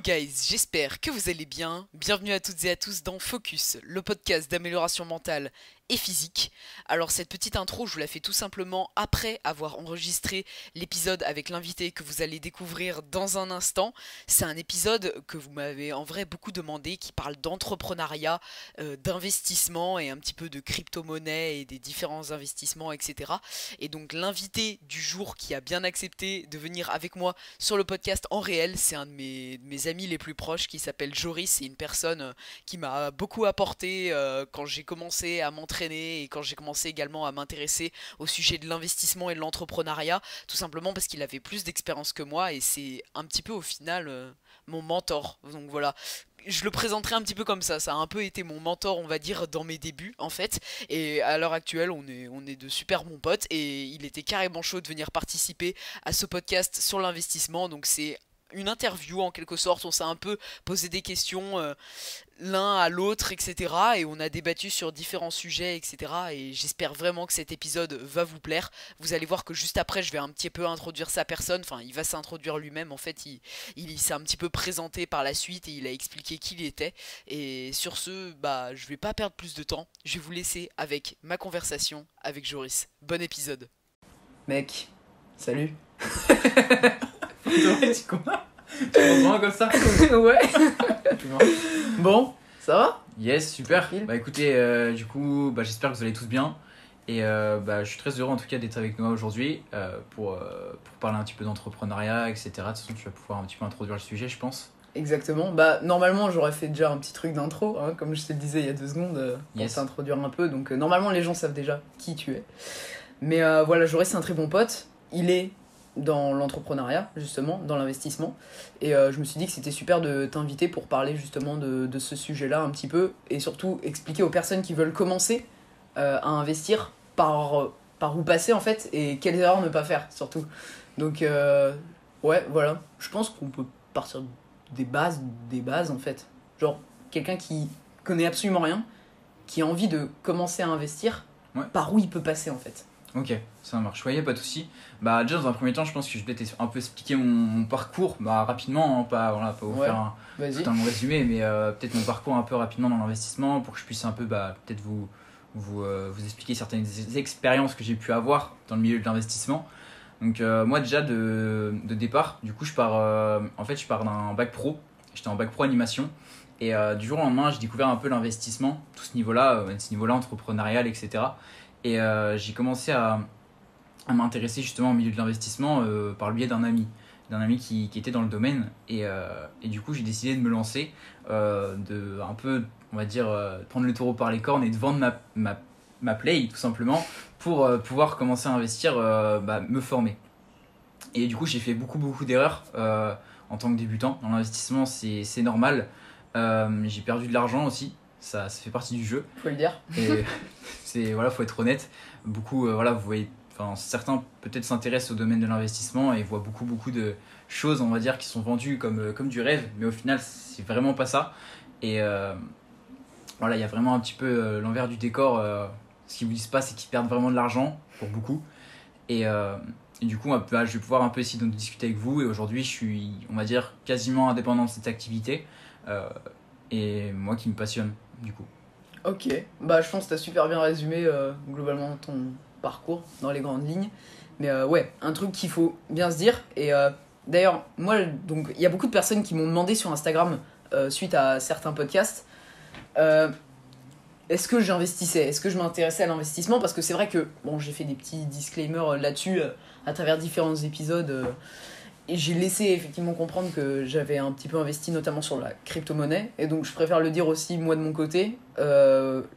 guys, j'espère que vous allez bien. Bienvenue à toutes et à tous dans Focus, le podcast d'amélioration mentale et physique. Alors cette petite intro, je vous la fais tout simplement après avoir enregistré l'épisode avec l'invité que vous allez découvrir dans un instant. C'est un épisode que vous m'avez en vrai beaucoup demandé, qui parle d'entrepreneuriat, d'investissement et un petit peu de crypto-monnaie et des différents investissements, etc. Et donc l'invité du jour qui a bien accepté de venir avec moi sur le podcast en réel, c'est un de mes amis les plus proches qui s'appelle Joris. C'est une personne qui m'a beaucoup apporté quand j'ai commencé à m'entraîner et quand j'ai commencé également à m'intéresser au sujet de l'investissement et de l'entrepreneuriat, tout simplement parce qu'il avait plus d'expérience que moi et c'est un petit peu au final mon mentor. Donc voilà, je le présenterai un petit peu comme ça a un peu été mon mentor, on va dire, dans mes débuts en fait, et à l'heure actuelle on est de super bons potes et il était carrément chaud de venir participer à ce podcast sur l'investissement. Donc c'est une interview en quelque sorte, on s'est un peu posé des questions l'un à l'autre, etc. Et on a débattu sur différents sujets, etc. Et j'espère vraiment que cet épisode va vous plaire. Vous allez voir que juste après, je vais un petit peu introduire sa personne. Enfin, il va s'introduire lui-même. En fait, il s'est un petit peu présenté par la suite et il a expliqué qui il était. Et sur ce, je vais pas perdre plus de temps. Je vais vous laisser avec ma conversation avec Joris. Bon épisode. Mec, salut. Ouais, tu comprends? Tu comprends comme ça? Ouais. Bon, ça va? Yes, super. Tranquille. Bah écoutez, du coup, j'espère que vous allez tous bien. Et je suis très heureux en tout cas d'être avec nous aujourd'hui pour parler un petit peu d'entrepreneuriat, etc. De toute façon, tu vas pouvoir un petit peu introduire le sujet, je pense. Exactement. Normalement, j'aurais fait déjà un petit truc d'intro, hein, comme je te le disais il y a 2 secondes, pour Yes. t'introduire un peu. Donc, normalement, les gens savent déjà qui tu es. Mais voilà, Joris, c'est un très bon pote. Il est dans l'entrepreneuriat, justement, dans l'investissement. Et je me suis dit que c'était super de t'inviter pour parler justement de ce sujet-là un petit peu. Et surtout, expliquer aux personnes qui veulent commencer à investir par où passer, en fait, et quelles erreurs ne pas faire, surtout. Donc, ouais, voilà. Je pense qu'on peut partir des bases, en fait. Genre, quelqu'un qui connaît absolument rien, qui a envie de commencer à investir, Ouais. par où il peut passer, en fait. Ok, ça marche. Ouais, pas de soucis. Déjà dans un premier temps, je pense que je vais peut-être un peu expliquer mon parcours, rapidement, hein, pas vous Ouais. faire tout Vas-y. un long résumé, mais peut-être mon parcours un peu rapidement dans l'investissement pour que je puisse un peu peut-être vous expliquer certaines expériences que j'ai pu avoir dans le milieu de l'investissement. Donc moi déjà de départ, du coup je pars d'un bac pro. J'étais en bac pro animation et du jour au lendemain j'ai découvert un peu l'investissement, tout ce niveau-là entrepreneurial, etc. Et j'ai commencé à m'intéresser justement au milieu de l'investissement par le biais d'un ami qui était dans le domaine et du coup j'ai décidé de me lancer, de un peu on va dire prendre le taureau par les cornes et de vendre ma play tout simplement pour pouvoir commencer à investir, me former. Et du coup j'ai fait beaucoup d'erreurs en tant que débutant dans l'investissement, c'est normal. J'ai perdu de l'argent aussi, ça fait partie du jeu. Faut le dire. Et faut être honnête. Beaucoup, vous voyez, certains peut-être s'intéressent au domaine de l'investissement et voient beaucoup de choses, on va dire, qui sont vendues comme du rêve, mais au final, c'est vraiment pas ça. Et il y a vraiment un petit peu l'envers du décor. Ce qu'ils vous disent pas, c'est qu'ils perdent vraiment de l'argent pour beaucoup. Et du coup, je vais pouvoir un peu essayer de discuter avec vous. Et aujourd'hui, je suis, on va dire, quasiment indépendant de cette activité. Et moi qui me passionne, du coup. Ok, je pense que t'as super bien résumé globalement ton parcours dans les grandes lignes. Mais ouais, un truc qu'il faut bien se dire. Et d'ailleurs, moi, donc il y a beaucoup de personnes qui m'ont demandé sur Instagram, suite à certains podcasts, est-ce que j'investissais, est-ce que je m'intéressais à l'investissement. Parce que c'est vrai que, j'ai fait des petits disclaimers là-dessus à travers différents épisodes. Et j'ai laissé effectivement comprendre que j'avais un petit peu investi notamment sur la crypto-monnaie. Et donc je préfère le dire aussi, moi de mon côté,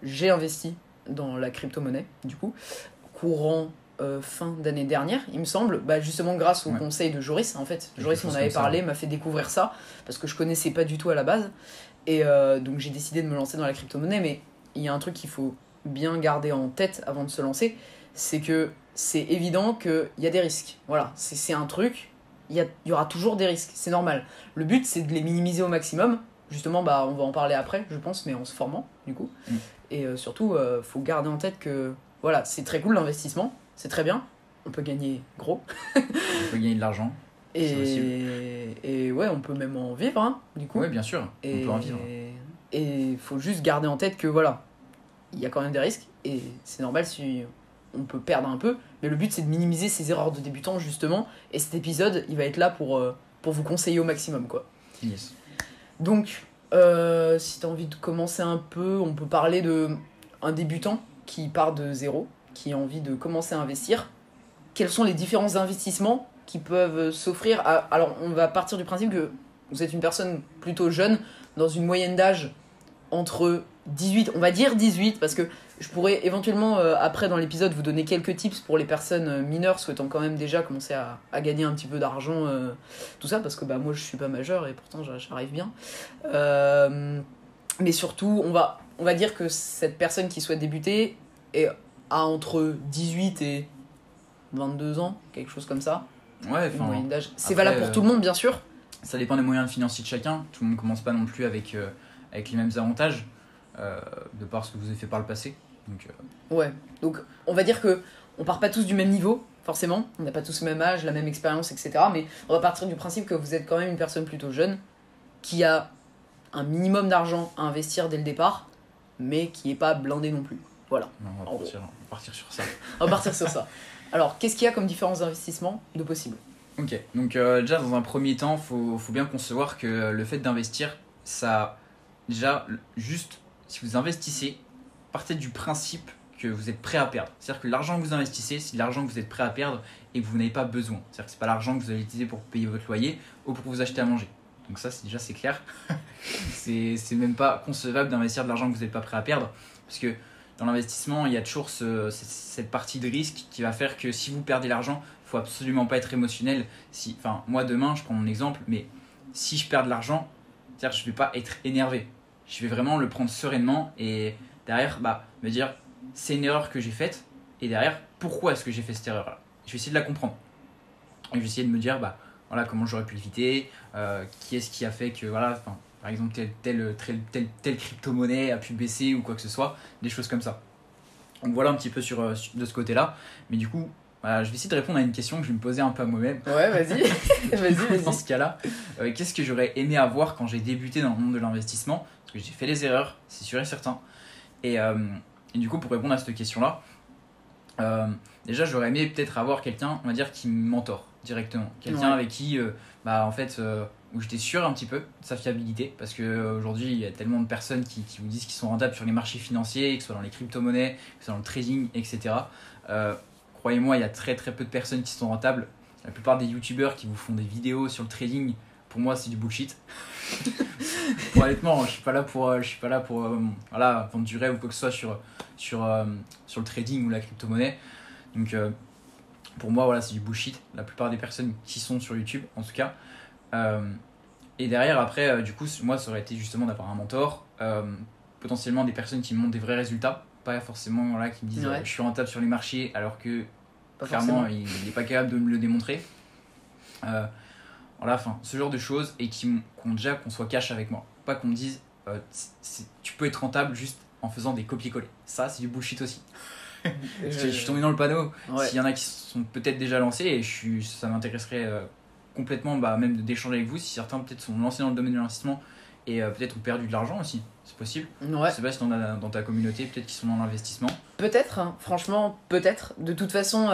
j'ai investi dans la crypto-monnaie, du coup, courant fin d'année dernière, il me semble, justement grâce au conseil de Joris, en fait. Joris m'en avait parlé, m'a fait découvrir ça, parce que je connaissais pas du tout à la base. Et donc j'ai décidé de me lancer dans la crypto-monnaie, mais il y a un truc qu'il faut bien garder en tête avant de se lancer, c'est que c'est évident qu'il y a des risques. Voilà, c'est un truc... Il y aura toujours des risques, c'est normal. Le but, c'est de les minimiser au maximum. Justement, on va en parler après, je pense, mais en se formant, du coup. Et surtout, faut garder en tête que, voilà, c'est très cool l'investissement, c'est très bien. On peut gagner gros. On peut gagner de l'argent. C'est possible. Et ouais, on peut même en vivre, hein, du coup. Oui, bien sûr, on peut en vivre. Et il faut juste garder en tête que voilà, il y a quand même des risques, et c'est normal si on peut perdre un peu, mais le but c'est de minimiser ces erreurs de débutants justement, et cet épisode il va être là pour vous conseiller au maximum quoi. Yes. Donc, si tu as envie de commencer un peu, on peut parler de un débutant qui part de zéro, qui a envie de commencer à investir. Quels sont les différents investissements qui peuvent s'offrir Alors, on va partir du principe que vous êtes une personne plutôt jeune, dans une moyenne d'âge entre 18, on va dire 18, parce que je pourrais éventuellement, après dans l'épisode, vous donner quelques tips pour les personnes mineures souhaitant quand même déjà commencer à gagner un petit peu d'argent, tout ça, parce que bah, moi je suis pas majeur et pourtant j'arrive bien. Mais surtout, on va dire que cette personne qui souhaite débuter a entre 18 et 22 ans, quelque chose comme ça. Ouais, Une moyenne d'âge. C'est après, valable pour tout le monde, bien sûr. Ça dépend des moyens financiers de chacun. Tout le monde commence pas non plus avec les mêmes avantages, de par ce que vous avez fait par le passé. Donc, Ouais, donc on va dire que on part pas tous du même niveau, forcément. On n'a pas tous le même âge, la même expérience, etc. Mais on va partir du principe que vous êtes quand même une personne plutôt jeune, qui a un minimum d'argent à investir dès le départ, mais qui est pas blindé non plus. Voilà, on va partir sur ça. on va partir sur ça. Alors, qu'est-ce qu'il y a comme différents investissements de possibles ? Ok, donc déjà dans un premier temps, faut bien concevoir que le fait d'investir, ça, déjà, juste si vous investissez, partez du principe que vous êtes prêt à perdre. C'est-à-dire que l'argent que vous investissez, c'est de l'argent que vous êtes prêt à perdre et que vous n'avez pas besoin. C'est-à-dire que c'est pas l'argent que vous allez utiliser pour payer votre loyer ou pour vous acheter à manger. Donc ça, c'est clair. c'est même pas concevable d'investir de l'argent que vous n'êtes pas prêt à perdre. Parce que dans l'investissement, il y a toujours cette partie de risque qui va faire que si vous perdez l'argent, il faut absolument pas être émotionnel. Enfin, moi demain, je prends mon exemple, mais si je perds de l'argent, c'est-à-dire que je vais pas être énervé. Je vais vraiment le prendre sereinement et derrière, me dire c'est une erreur que j'ai faite et derrière, pourquoi est-ce que j'ai fait cette erreur-là ? Je vais essayer de la comprendre. Et je vais essayer de me dire, voilà, comment j'aurais pu l'éviter, qui est-ce qui a fait que, voilà, par exemple, telle crypto-monnaie a pu baisser ou quoi que ce soit, des choses comme ça. Donc voilà un petit peu de ce côté-là. Mais du coup, je vais essayer de répondre à une question que je vais me posais un peu à moi-même. Ouais, vas-y. vas-y. Dans ce cas-là, qu'est-ce que j'aurais aimé avoir quand j'ai débuté dans le monde de l'investissement ? Parce que j'ai fait des erreurs, c'est sûr et certain. Et du coup, pour répondre à cette question-là, déjà, j'aurais aimé peut-être avoir quelqu'un, on va dire, qui me mentor directement. Quelqu'un avec qui, où j'étais sûr un petit peu de sa fiabilité. Parce qu'aujourd'hui, il y a tellement de personnes qui vous disent qu'ils sont rentables sur les marchés financiers, que ce soit dans les crypto-monnaies, que ce soit dans le trading, etc. Croyez-moi, il y a très très peu de personnes qui sont rentables. La plupart des youtubeurs qui vous font des vidéos sur le trading, pour moi, c'est du bullshit. Honnêtement, je suis pas là pour vendre du rêve ou quoi que ce soit sur le trading ou la crypto-monnaie. Donc, pour moi, voilà, c'est du bullshit. La plupart des personnes qui sont sur YouTube, en tout cas. Et derrière, après, du coup, moi, ça aurait été justement d'avoir un mentor, potentiellement des personnes qui me montrent des vrais résultats, pas forcément qui me disent je suis rentable sur les marchés alors que pas clairement il n'est pas capable de me le démontrer. Voilà, ce genre de choses et qu'on soit cash avec moi. Pas qu'on me dise tu peux être rentable juste en faisant des copier-coller. Ça, c'est du bullshit aussi. Je suis tombé dans le panneau. S'il y en a qui sont peut-être déjà lancés, et ça m'intéresserait complètement même d'échanger avec vous si certains peut-être sont lancés dans le domaine de l'investissement et peut-être ont perdu de l'argent aussi. C'est possible. Ouais. Je sais pas si t'en as dans ta communauté, peut-être qu'ils sont dans l'investissement. Peut-être, hein. Franchement, peut-être. De toute façon,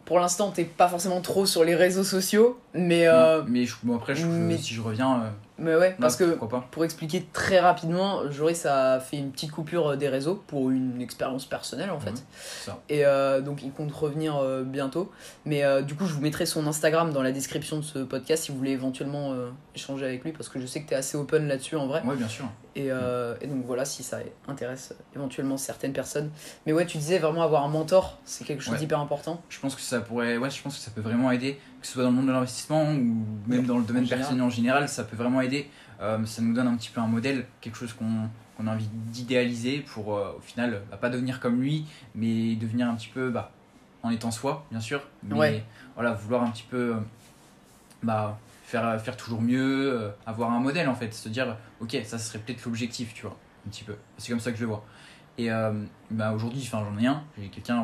pour l'instant, t'es pas forcément trop sur les réseaux sociaux, mais... mais après, si je reviens... mais ouais, parce que pas. Pour expliquer très rapidement, Joris a fait une petite coupure des réseaux pour une expérience personnelle en fait. Ça. Et donc il compte revenir bientôt. Mais du coup, je vous mettrai son Instagram dans la description de ce podcast si vous voulez éventuellement échanger avec lui parce que je sais que t'es assez open là-dessus en vrai. Ouais, bien sûr. Et donc voilà, si ça intéresse éventuellement certaines personnes. Mais ouais, tu disais vraiment avoir un mentor, c'est quelque chose d'hyper important. Je pense que ça peut vraiment aider, que ce soit dans le monde de l'investissement ou même dans le domaine personnel en général, ça peut vraiment aider. Ça nous donne un petit peu un modèle, quelque chose qu'on a envie d'idéaliser pour au final pas devenir comme lui, mais devenir un petit peu en étant soi, bien sûr. Mais voilà, vouloir un petit peu faire toujours mieux, avoir un modèle en fait, se dire ok, ça serait peut-être l'objectif, tu vois, un petit peu. C'est comme ça que je le vois. Et aujourd'hui, j'en ai un, j'ai quelqu'un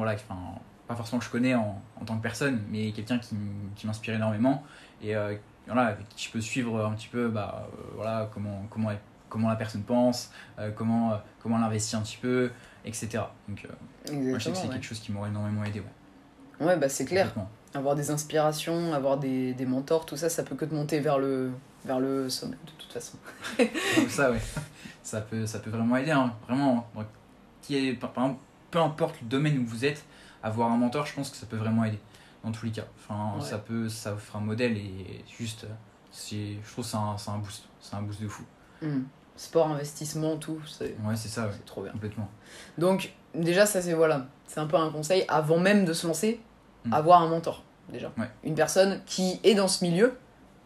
pas forcément que je connais en tant que personne, mais quelqu'un qui m'inspire énormément et voilà, avec qui je peux suivre un petit peu voilà, comment la personne pense, comment elle investit un petit peu, etc. Donc moi je sais que c'est quelque chose qui m'aurait énormément aidé. Ouais, bah c'est clair. Complètement. Avoir des inspirations, avoir des mentors, tout ça, ça peut que te monter vers le sommet, de toute façon. Donc ça, ouais. Ça peut vraiment aider, hein. Vraiment. Donc, par exemple, peu importe le domaine où vous êtes, avoir un mentor, je pense que ça peut vraiment aider. Dans tous les cas. Enfin, Ouais. ça vous fera un modèle et juste, je trouve que c'est un boost. C'est un boost de fou. Sport, investissement, tout, Ouais, c'est ça, ouais. c'est trop bien. Complètement. Donc, déjà, ça, c'est un peu un conseil, avant même de se lancer, avoir un mentor, déjà. Ouais. Une personne qui est dans ce milieu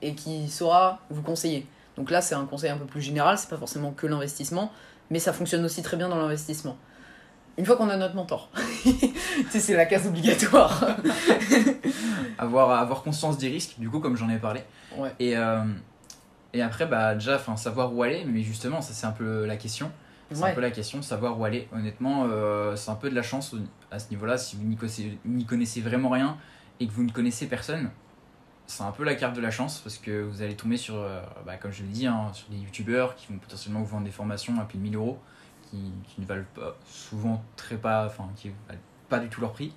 et qui saura vous conseiller. Donc là, c'est un conseil un peu plus général, c'est pas forcément que l'investissement, mais ça fonctionne aussi très bien dans l'investissement. Une fois qu'on a notre mentor, tu sais, c'est la case obligatoire. avoir conscience des risques, du coup, comme j'en ai parlé. Ouais. Et après, déjà, savoir où aller, mais justement, ça c'est un peu la question. C'est un peu la question, savoir où aller. Honnêtement, c'est un peu de la chance à ce niveau-là. Si vous n'y connaissez vraiment rien et que vous ne connaissez personne, c'est un peu la carte de la chance parce que vous allez tomber sur, comme je l'ai dit, hein, sur des youtubeurs qui vont potentiellement vous vendre des formations à plus de 1000 euros qui ne valent pas, souvent qui ne valent pas du tout leur prix.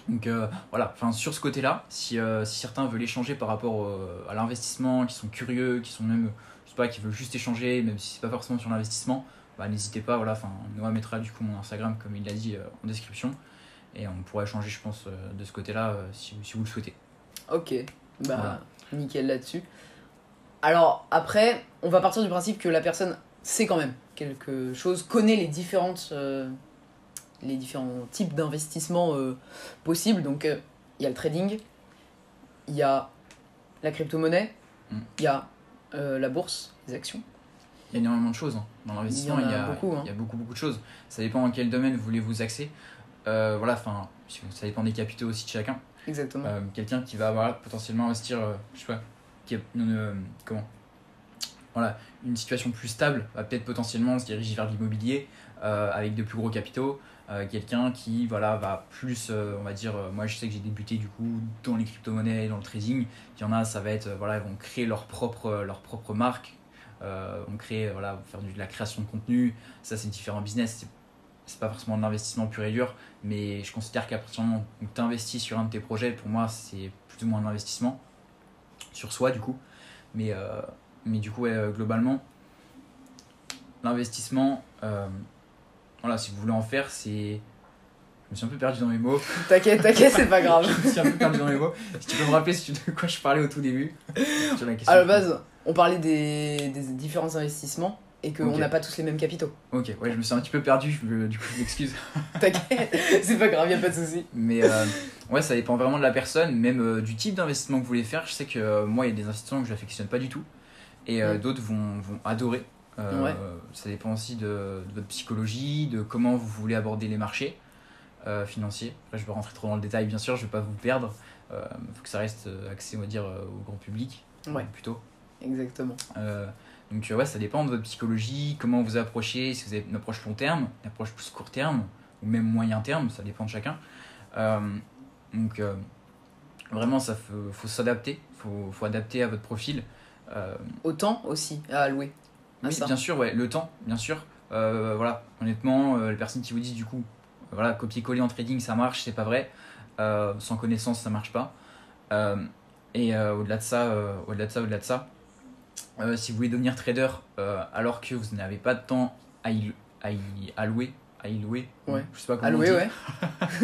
Donc voilà, sur ce côté-là, si certains veulent échanger par rapport à l'investissement, qui sont curieux, qui sont même, je sais pas, qui veulent juste échanger, même si c'est pas forcément sur l'investissement, n'hésitez pas, voilà, Noah mettra du coup mon Instagram comme il l'a dit en description et on pourra échanger je pense de ce côté-là si vous le souhaitez. Ok, Voilà. Nickel là-dessus. Alors après, on va partir du principe que la personne sait quand même quelque chose, connaît les différents types d'investissements possibles. Donc il y a le trading, il y a la crypto-monnaie, il y a la bourse, les actions. Il y a énormément de choses hein. Dans l'investissement, il y a beaucoup, hein. Il y a beaucoup de choses. Ça dépend dans quel domaine vous voulez vous axer. Voilà, ça dépend des capitaux aussi de chacun. Exactement. Quelqu'un qui va potentiellement investir, je sais pas, qui a une situation plus stable va peut-être potentiellement se diriger vers l'immobilier avec de plus gros capitaux. Quelqu'un qui va plus, on va dire, moi je sais que j'ai débuté du coup dans les crypto-monnaies, dans le trading. Il y en a, ça va être, ils vont créer leur propre marque, vont créer, vont faire de la création de contenu. Ça, c'est différents business. C'est pas forcément de l'investissement pur et dur, mais je considère qu'à partir du moment où tu investis sur un de tes projets, pour moi, c'est plus ou moins un investissement sur soi du coup. Mais du coup, globalement, l'investissement, si vous voulez en faire, c'est... Je me suis un peu perdu dans mes mots. T'inquiète, c'est pas grave. Je me suis un peu perdu dans mes mots. Si tu peux me rappeler de quoi je parlais au tout début sur la question. À la base, on parlait des différents investissements et qu'on n'a pas tous les mêmes capitaux. Ok, ouais, je me suis un petit peu perdu, du coup je m'excuse. T'inquiète, c'est pas grave, y a pas de souci. Mais ouais, ça dépend vraiment de la personne, même du type d'investissement que vous voulez faire. Je sais que moi, il y a des investissements que je n'affectionne pas du tout et d'autres vont adorer. Ça dépend aussi de votre psychologie, de comment vous voulez aborder les marchés financiers. Après, je vais rentrer trop dans le détail, bien sûr, je vais pas vous perdre. Faut que ça reste axé, on va dire, au grand public, plutôt. Exactement. Donc ouais, ça dépend de votre psychologie, comment vous approchez, si vous avez une approche long terme, une approche plus court terme, ou même moyen terme, ça dépend de chacun. Donc vraiment, ça faut s'adapter, faut adapter à votre profil. Au temps aussi à allouer. Oui, bien sûr, ouais, le temps, bien sûr. Voilà, honnêtement, les personnes qui vous disent du coup, copier-coller en trading, ça marche, c'est pas vrai. Sans connaissance, ça marche pas. Et au-delà de ça, si vous voulez devenir trader alors que vous n'avez pas de temps à y allouer, ouais. je sais pas comment on dit. Ouais.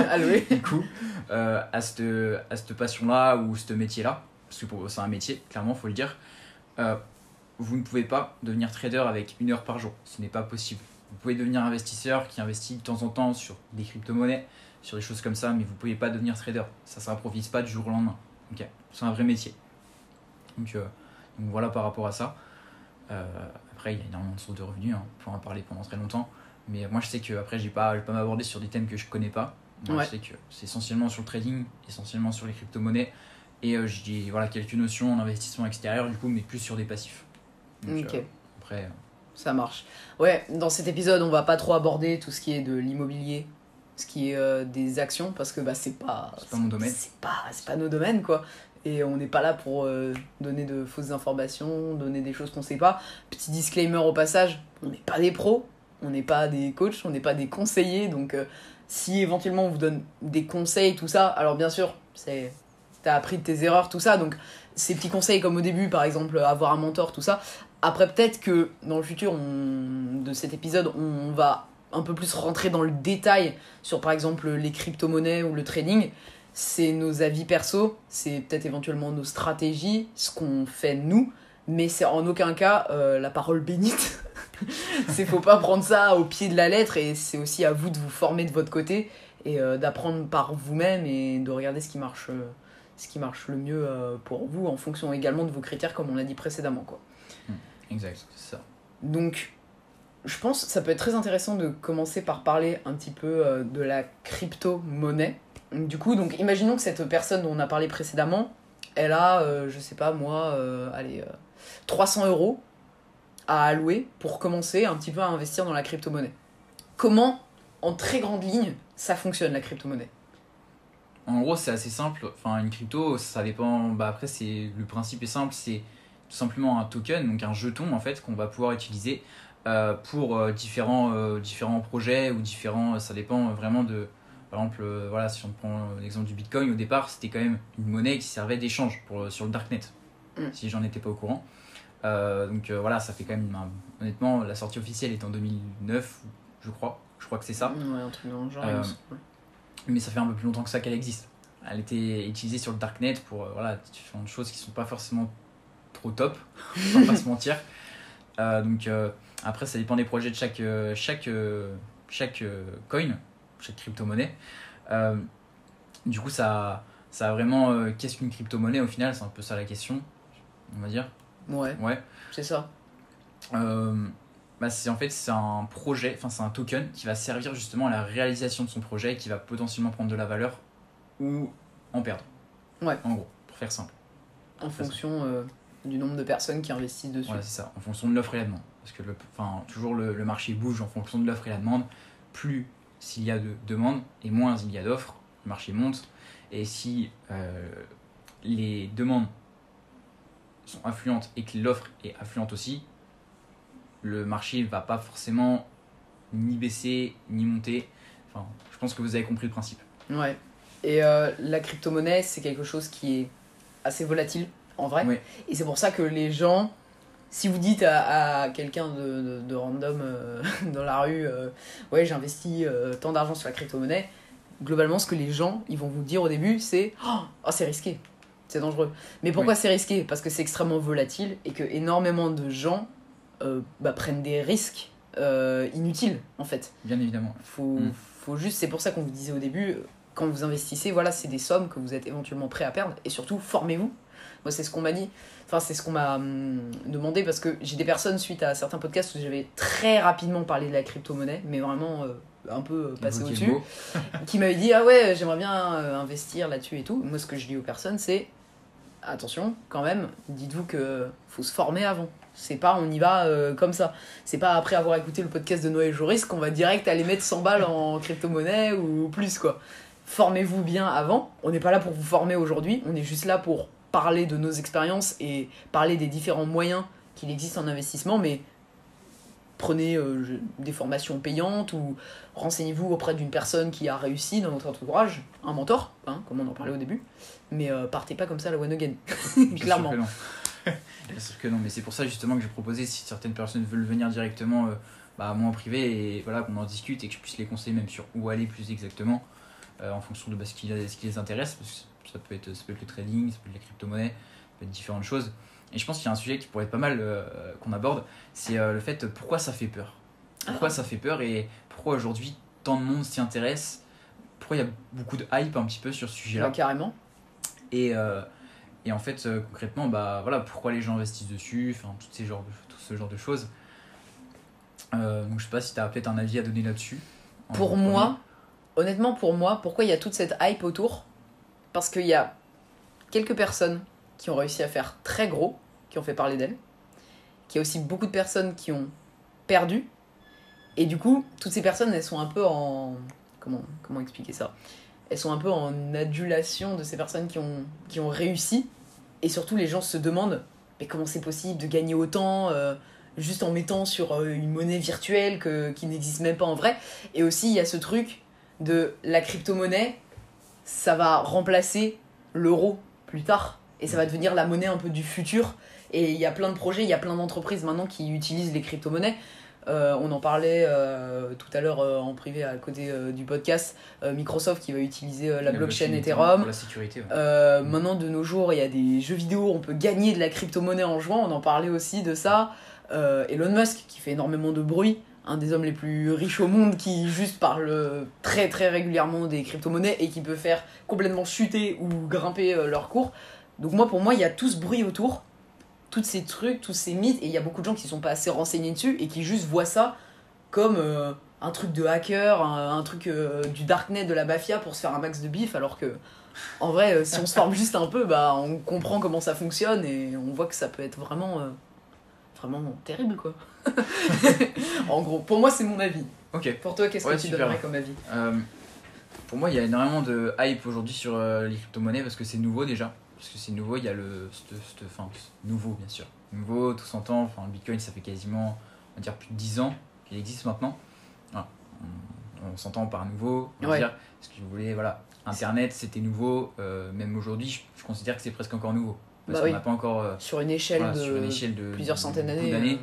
Allouer. Du coup, à cette passion-là ou ce métier-là, parce que c'est un métier, clairement, faut le dire, vous ne pouvez pas devenir trader avec 1 heure par jour. Ce n'est pas possible. Vous pouvez devenir investisseur qui investit de temps en temps sur des crypto-monnaies, sur des choses comme ça, mais vous ne pouvez pas devenir trader. Ça ne s'improvise pas du jour au lendemain. Okay. C'est un vrai métier. Donc voilà par rapport à ça. Après, il y a énormément de sources de revenus. On peut en parler pendant très longtemps. Mais moi, je sais que après, je vais pas m'aborder sur des thèmes que je connais pas. Moi, je sais que c'est essentiellement sur le trading, essentiellement sur les crypto-monnaies. Et je dis quelques notions en investissement extérieur, du coup, mais plus sur des passifs. Donc, ok. Après, ça marche. Ouais, dans cet épisode, on va pas trop aborder tout ce qui est de l'immobilier, ce qui est des actions, parce que c'est pas mon domaine. C'est pas nos domaines, quoi. Et on n'est pas là pour donner de fausses informations, donner des choses qu'on sait pas. Petit disclaimer au passage, on n'est pas des pros, on n'est pas des coachs, on n'est pas des conseillers, donc si éventuellement on vous donne des conseils, tout ça, alors bien sûr, t'as appris de tes erreurs, tout ça, donc ces petits conseils comme au début, par exemple, avoir un mentor, tout ça. Après, peut-être que dans le futur de cet épisode, on va un peu plus rentrer dans le détail sur, par exemple, les crypto-monnaies ou le trading. C'est nos avis perso, c'est peut-être éventuellement nos stratégies, ce qu'on fait nous, mais c'est en aucun cas la parole bénite. Faut pas prendre ça au pied de la lettre, et c'est aussi à vous de vous former de votre côté et d'apprendre par vous-même et de regarder ce qui marche le mieux pour vous, en fonction également de vos critères, comme on l'a dit précédemment, quoi. Exact, c'est ça. Donc, je pense que ça peut être très intéressant de commencer par parler un petit peu de la crypto-monnaie. Du coup, donc, imaginons que cette personne dont on a parlé précédemment, elle a, je sais pas moi, 300 € à allouer pour commencer un petit peu à investir dans la crypto-monnaie. Comment, en très grande ligne, ça fonctionne, la crypto-monnaie ? En gros, c'est assez simple. Enfin, une crypto, ça dépend. Après, le principe est simple. C'est tout simplement un token, donc un jeton en fait qu'on va pouvoir utiliser pour différents projets ou différents. Ça dépend vraiment de. Par exemple, voilà, si on prend l'exemple du Bitcoin, au départ, c'était quand même une monnaie qui servait d'échange sur le darknet. Si j'en étais pas au courant. Donc voilà, ça fait quand même. Honnêtement, la sortie officielle est en 2009, je crois. Je crois que c'est ça. Ouais, un truc dans le genre. Mais ça fait un peu plus longtemps que ça qu'elle existe. Elle était utilisée sur le darknet pour différentes choses qui sont pas forcément trop top, on va pas se mentir. Donc après, ça dépend des projets de chaque coin, chaque crypto-monnaie. Du coup, ça a vraiment. Qu'est-ce qu'une crypto-monnaie au final ? C'est un peu ça la question, on va dire. Ouais. C'est ça. C'est un projet, c'est un token qui va servir justement à la réalisation de son projet et qui va potentiellement prendre de la valeur ou en perdre. Ouais. En gros, pour faire simple. En fonction du nombre de personnes qui investissent dessus. Voilà, c'est ça, en fonction de l'offre et la demande. Parce que toujours le marché bouge en fonction de l'offre et la demande. Plus s'il y a de demandes et moins il y a d'offres, le marché monte. Et si les demandes sont affluentes et que l'offre est affluente aussi, le marché ne va pas forcément ni baisser ni monter. Enfin, je pense que vous avez compris le principe. Ouais. Et la crypto-monnaie, c'est quelque chose qui est assez volatile, en vrai. Ouais. Et c'est pour ça que les gens, si vous dites à quelqu'un de random dans la rue, ouais, j'ai investi tant d'argent sur la crypto-monnaie, globalement, ce que les gens ils vont vous dire au début, c'est oh, c'est risqué, c'est dangereux. Mais pourquoi c'est risqué ? Parce que c'est extrêmement volatile et que énormément de gens prennent des risques inutiles, en fait. Bien évidemment. Faut juste, c'est pour ça qu'on vous disait au début, quand vous investissez, voilà, c'est des sommes que vous êtes éventuellement prêt à perdre, et surtout, formez-vous. Moi, c'est ce qu'on m'a dit, c'est ce qu'on m'a demandé, parce que j'ai des personnes, suite à certains podcasts où j'avais très rapidement parlé de la crypto-monnaie, mais vraiment un peu passé au-dessus, qui m'avaient dit, ah ouais, j'aimerais bien investir là-dessus et tout. Moi, ce que je dis aux personnes, c'est, attention, quand même, dites-vous que faut se former avant. C'est pas on y va comme ça. C'est pas après avoir écouté le podcast de Noël Joris qu'on va direct aller mettre 100 balles en crypto-monnaie ou plus, quoi. Formez-vous bien avant. On n'est pas là pour vous former aujourd'hui. On est juste là pour parler de nos expériences et parler des différents moyens qu'il existe en investissement. Mais prenez des formations payantes ou renseignez-vous auprès d'une personne qui a réussi dans votre entourage. Un mentor, comme on en parlait au début. Mais partez pas comme ça à la one again. Clairement. Bien sûr que non, mais c'est pour ça justement que j'ai proposé, si certaines personnes veulent venir directement à moi en privé et voilà, qu'on en discute et que je puisse les conseiller même sur où aller plus exactement en fonction de ce qui les intéresse, parce que ça peut être le trading, ça peut être la crypto-monnaie, ça peut être différentes choses. Et je pense qu'il y a un sujet qui pourrait être pas mal qu'on aborde, c'est le fait pourquoi ça fait peur. Pourquoi ça fait peur et pourquoi aujourd'hui tant de monde s'y intéresse, pourquoi il y a beaucoup de hype un petit peu sur ce sujet-là. Ouais, carrément. Et en fait, concrètement, voilà, pourquoi les gens investissent dessus, tout ce genre de choses. Donc je sais pas si tu as peut-être un avis à donner là-dessus. Honnêtement, pourquoi il y a toute cette hype autour ? Parce qu'il y a quelques personnes qui ont réussi à faire très gros, qui ont fait parler d'elles. Qu'il y a aussi beaucoup de personnes qui ont perdu. Et du coup, toutes ces personnes, elles sont un peu comment expliquer ça, elles sont un peu en adulation de ces personnes qui ont réussi, et surtout les gens se demandent mais comment c'est possible de gagner autant juste en mettant sur une monnaie virtuelle qui n'existe même pas en vrai. Et aussi il y a ce truc de la crypto-monnaie, ça va remplacer l'euro plus tard, et ça va devenir la monnaie un peu du futur. Et il y a plein de projets, il y a plein d'entreprises maintenant qui utilisent les crypto-monnaies. On en parlait tout à l'heure en privé à côté du podcast. Microsoft qui va utiliser la blockchain Ethereum. Pour la sécurité. Ouais. Maintenant, de nos jours, il y a des jeux vidéo, on peut gagner de la crypto-monnaie en jouant. On en parlait aussi de ça. Elon Musk qui fait énormément de bruit. Un des hommes les plus riches au monde qui juste parle très très régulièrement des crypto-monnaies et qui peut faire complètement chuter ou grimper leur cours. Donc pour moi, il y a tout ce bruit autour, tous ces trucs, tous ces mythes, et il y a beaucoup de gens qui sont pas assez renseignés dessus et qui juste voient ça comme un truc de hacker, un truc du darknet, de la mafia pour se faire un max de bif, alors que en vrai, si on se forme juste un peu, on comprend comment ça fonctionne et on voit que ça peut être vraiment terrible, quoi. En gros, pour moi, c'est mon avis. Ok. Pour toi, qu'est-ce que tu donnerais comme avis? Pour moi, il y a énormément de hype aujourd'hui sur les crypto-monnaies parce que c'est nouveau déjà. Parce que c'est nouveau, il y a nouveau bien sûr. Nouveau, tout s'entend. Enfin, le Bitcoin, ça fait quasiment, on va dire, plus de 10 ans qu'il existe maintenant. Voilà. On s'entend par nouveau. On va dire, parce que vous voulez, voilà, Internet, c'était nouveau. Même aujourd'hui, je considère que c'est presque encore nouveau. Parce qu'on n'a pas encore. Sur une échelle de plusieurs centaines d'années.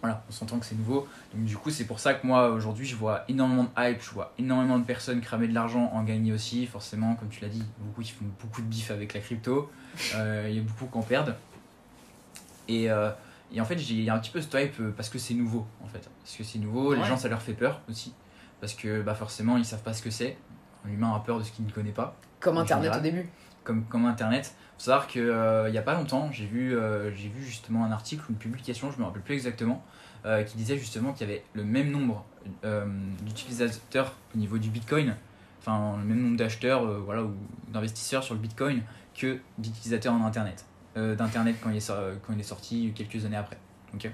Voilà, on s'entend que c'est nouveau. Donc du coup, c'est pour ça que moi, aujourd'hui, je vois énormément de hype, je vois énormément de personnes cramer de l'argent, en gagner aussi, forcément, comme tu l'as dit, beaucoup qui font beaucoup de bif avec la crypto. Il y a beaucoup qui en perdent. Et en fait, il y a un petit peu ce hype parce que c'est nouveau, en fait. Parce que c'est nouveau, les gens, ça leur fait peur aussi. Parce que forcément, ils savent pas ce que c'est. L'humain a peur de ce qu'il ne connaît pas. Comme Internet au début. Comme Internet. Il faut savoir qu'il n'y a pas longtemps, j'ai vu justement un article ou une publication, je ne me rappelle plus exactement, qui disait justement qu'il y avait le même nombre d'utilisateurs au niveau du Bitcoin, enfin le même nombre d'acheteurs ou d'investisseurs sur le Bitcoin que d'utilisateurs en Internet, d'Internet quand il est sorti quelques années après. Okay.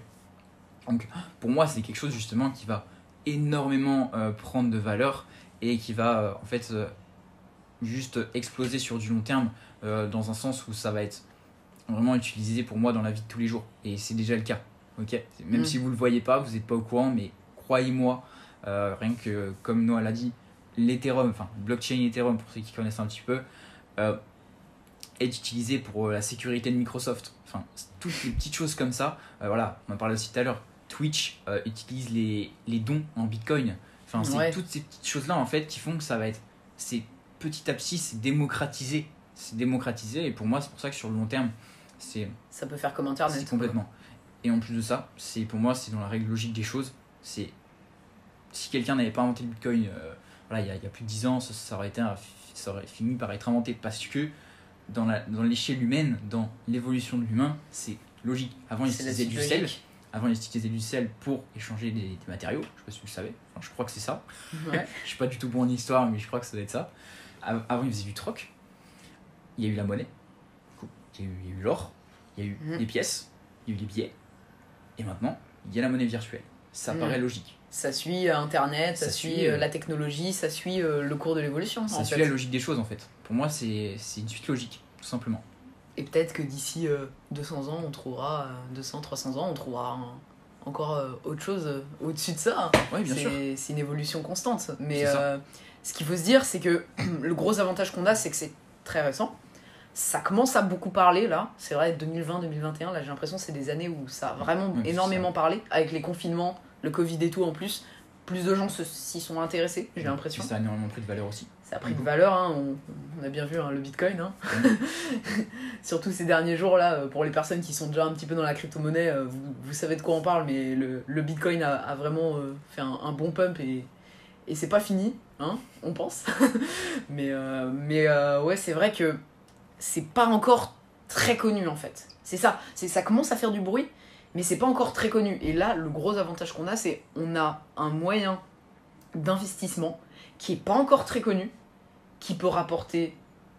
Donc pour moi, c'est quelque chose justement qui va énormément prendre de valeur et qui va en fait juste exploser sur du long terme. Dans un sens où ça va être vraiment utilisé pour moi dans la vie de tous les jours, et c'est déjà le cas, ok. Même si vous le voyez pas, vous n'êtes pas au courant, mais croyez-moi, rien que comme Noah l'a dit, l'Ethereum, enfin blockchain Ethereum pour ceux qui connaissent un petit peu, est utilisé pour la sécurité de Microsoft, enfin toutes les petites choses comme ça. Voilà, on en parlait aussi tout à l'heure, Twitch utilise les dons en Bitcoin, enfin c'est toutes ces petites choses là en fait qui font que ça va être, c'est petit à petit, c'est démocratisé, et pour moi c'est pour ça que sur le long terme ça peut faire comme Internet, c'est complètement. Et en plus de ça, pour moi c'est dans la règle logique des choses, c'est si quelqu'un n'avait pas inventé le Bitcoin il y a plus de 10 ans, ça aurait fini par être inventé, parce que dans l'échelle humaine, dans l'évolution de l'humain, c'est logique. Avant ils utilisaient du sel pour échanger des matériaux, je sais pas si vous le savez, enfin, je crois que c'est ça. Je suis pas du tout bon en histoire, mais je crois que ça doit être ça. Avant ils faisaient du troc, il y a eu la monnaie, il y a eu l'or, il y a eu les pièces, il y a eu les billets, et maintenant il y a la monnaie virtuelle. Ça paraît logique. Ça suit Internet, ça suit la technologie, ça suit le cours de l'évolution. Ça suit la logique des choses en fait. Pour moi c'est une suite logique, tout simplement. Et peut-être que d'ici 200 ans, on trouvera 200-300 ans, on trouvera encore autre chose au-dessus de ça. Oui, bien sûr. C'est une évolution constante. Mais ce qu'il faut se dire, c'est que le gros avantage qu'on a, c'est que c'est très récent. Ça commence à beaucoup parler là. C'est vrai, 2020-2021, là j'ai l'impression que c'est des années où ça a vraiment énormément parlé. Avec les confinements, le Covid et tout en plus. Plus de gens s'y sont intéressés, j'ai l'impression. Ça a énormément pris de valeur aussi. Ça a pris de valeur, hein. On a bien vu le Bitcoin. Hein. Surtout ces derniers jours là, pour les personnes qui sont déjà un petit peu dans la crypto-monnaie, vous savez de quoi on parle, mais le Bitcoin a vraiment fait un bon pump et c'est pas fini, hein, on pense. mais ouais, c'est vrai que c'est pas encore très connu en fait. C'est ça commence à faire du bruit, mais c'est pas encore très connu. Et là, le gros avantage qu'on a, c'est on a un moyen d'investissement qui est pas encore très connu, qui peut rapporter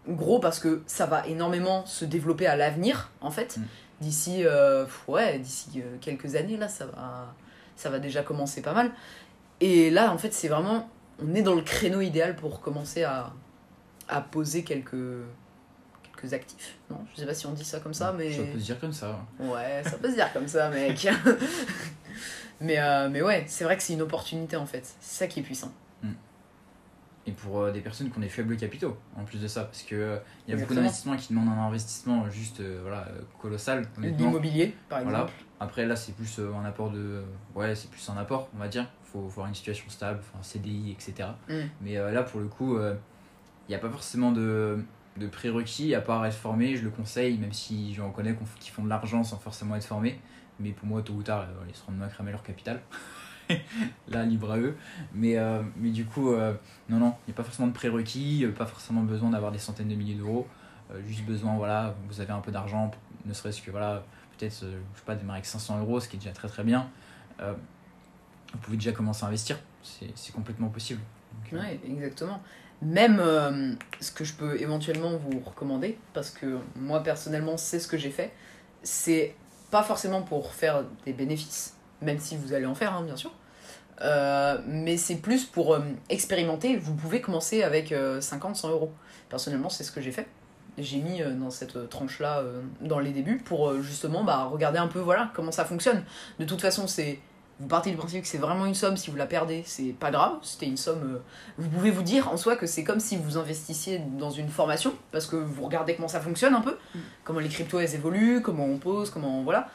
gros parce que ça va énormément se développer à l'avenir en fait. D'ici quelques années là, ça va déjà commencer pas mal. Et là en fait c'est vraiment on est dans le créneau idéal pour commencer à poser quelques actifs. Non, je sais pas si on dit ça comme ça, mais... Ça peut se dire comme ça. Ouais, ça peut se dire comme ça, mec. mais ouais, c'est vrai que c'est une opportunité, en fait. C'est ça qui est puissant. Et pour des personnes qui ont des faibles capitaux, en plus de ça, parce que il y a beaucoup Exactement. d'investissements qui demandent un investissement juste colossal, honnêtement. L'immobilier, par Voilà. exemple. Après là c'est plus un apport c'est plus un apport, on va dire. Faut avoir une situation stable, enfin CDI, etc. Mais là pour le coup, il n'y a pas forcément de prérequis à part être formé. Je le conseille, même si j'en connais qui font de l'argent sans forcément être formés. Mais pour moi, tôt ou tard, ils seront demain à cramer leur capital. Là, libre à eux. Mais du coup, non, il n'y a pas forcément de prérequis, pas forcément besoin d'avoir des centaines de milliers d'euros. Juste besoin, voilà, vous avez un peu d'argent, ne serait-ce que, voilà, peut-être, je sais pas, démarrer avec 500 euros, ce qui est déjà très très bien. Vous pouvez déjà commencer à investir, c'est complètement possible. Donc, Ouais, exactement. Même ce que je peux éventuellement vous recommander, parce que moi personnellement c'est ce que j'ai fait, c'est pas forcément pour faire des bénéfices, même si vous allez en faire, hein, bien sûr, mais c'est plus pour expérimenter. Vous pouvez commencer avec 50-100 euros. Personnellement c'est ce que j'ai fait. J'ai mis dans cette tranche-là dans les débuts pour justement regarder un peu voilà, comment ça fonctionne. De toute façon, vous partez du principe que c'est vraiment une somme, si vous la perdez, c'est pas grave, c'était une somme... vous pouvez vous dire en soi que c'est comme si vous investissiez dans une formation, parce que vous regardez comment ça fonctionne un peu, comment les cryptos elles évoluent, comment on pose, comment... Voilà.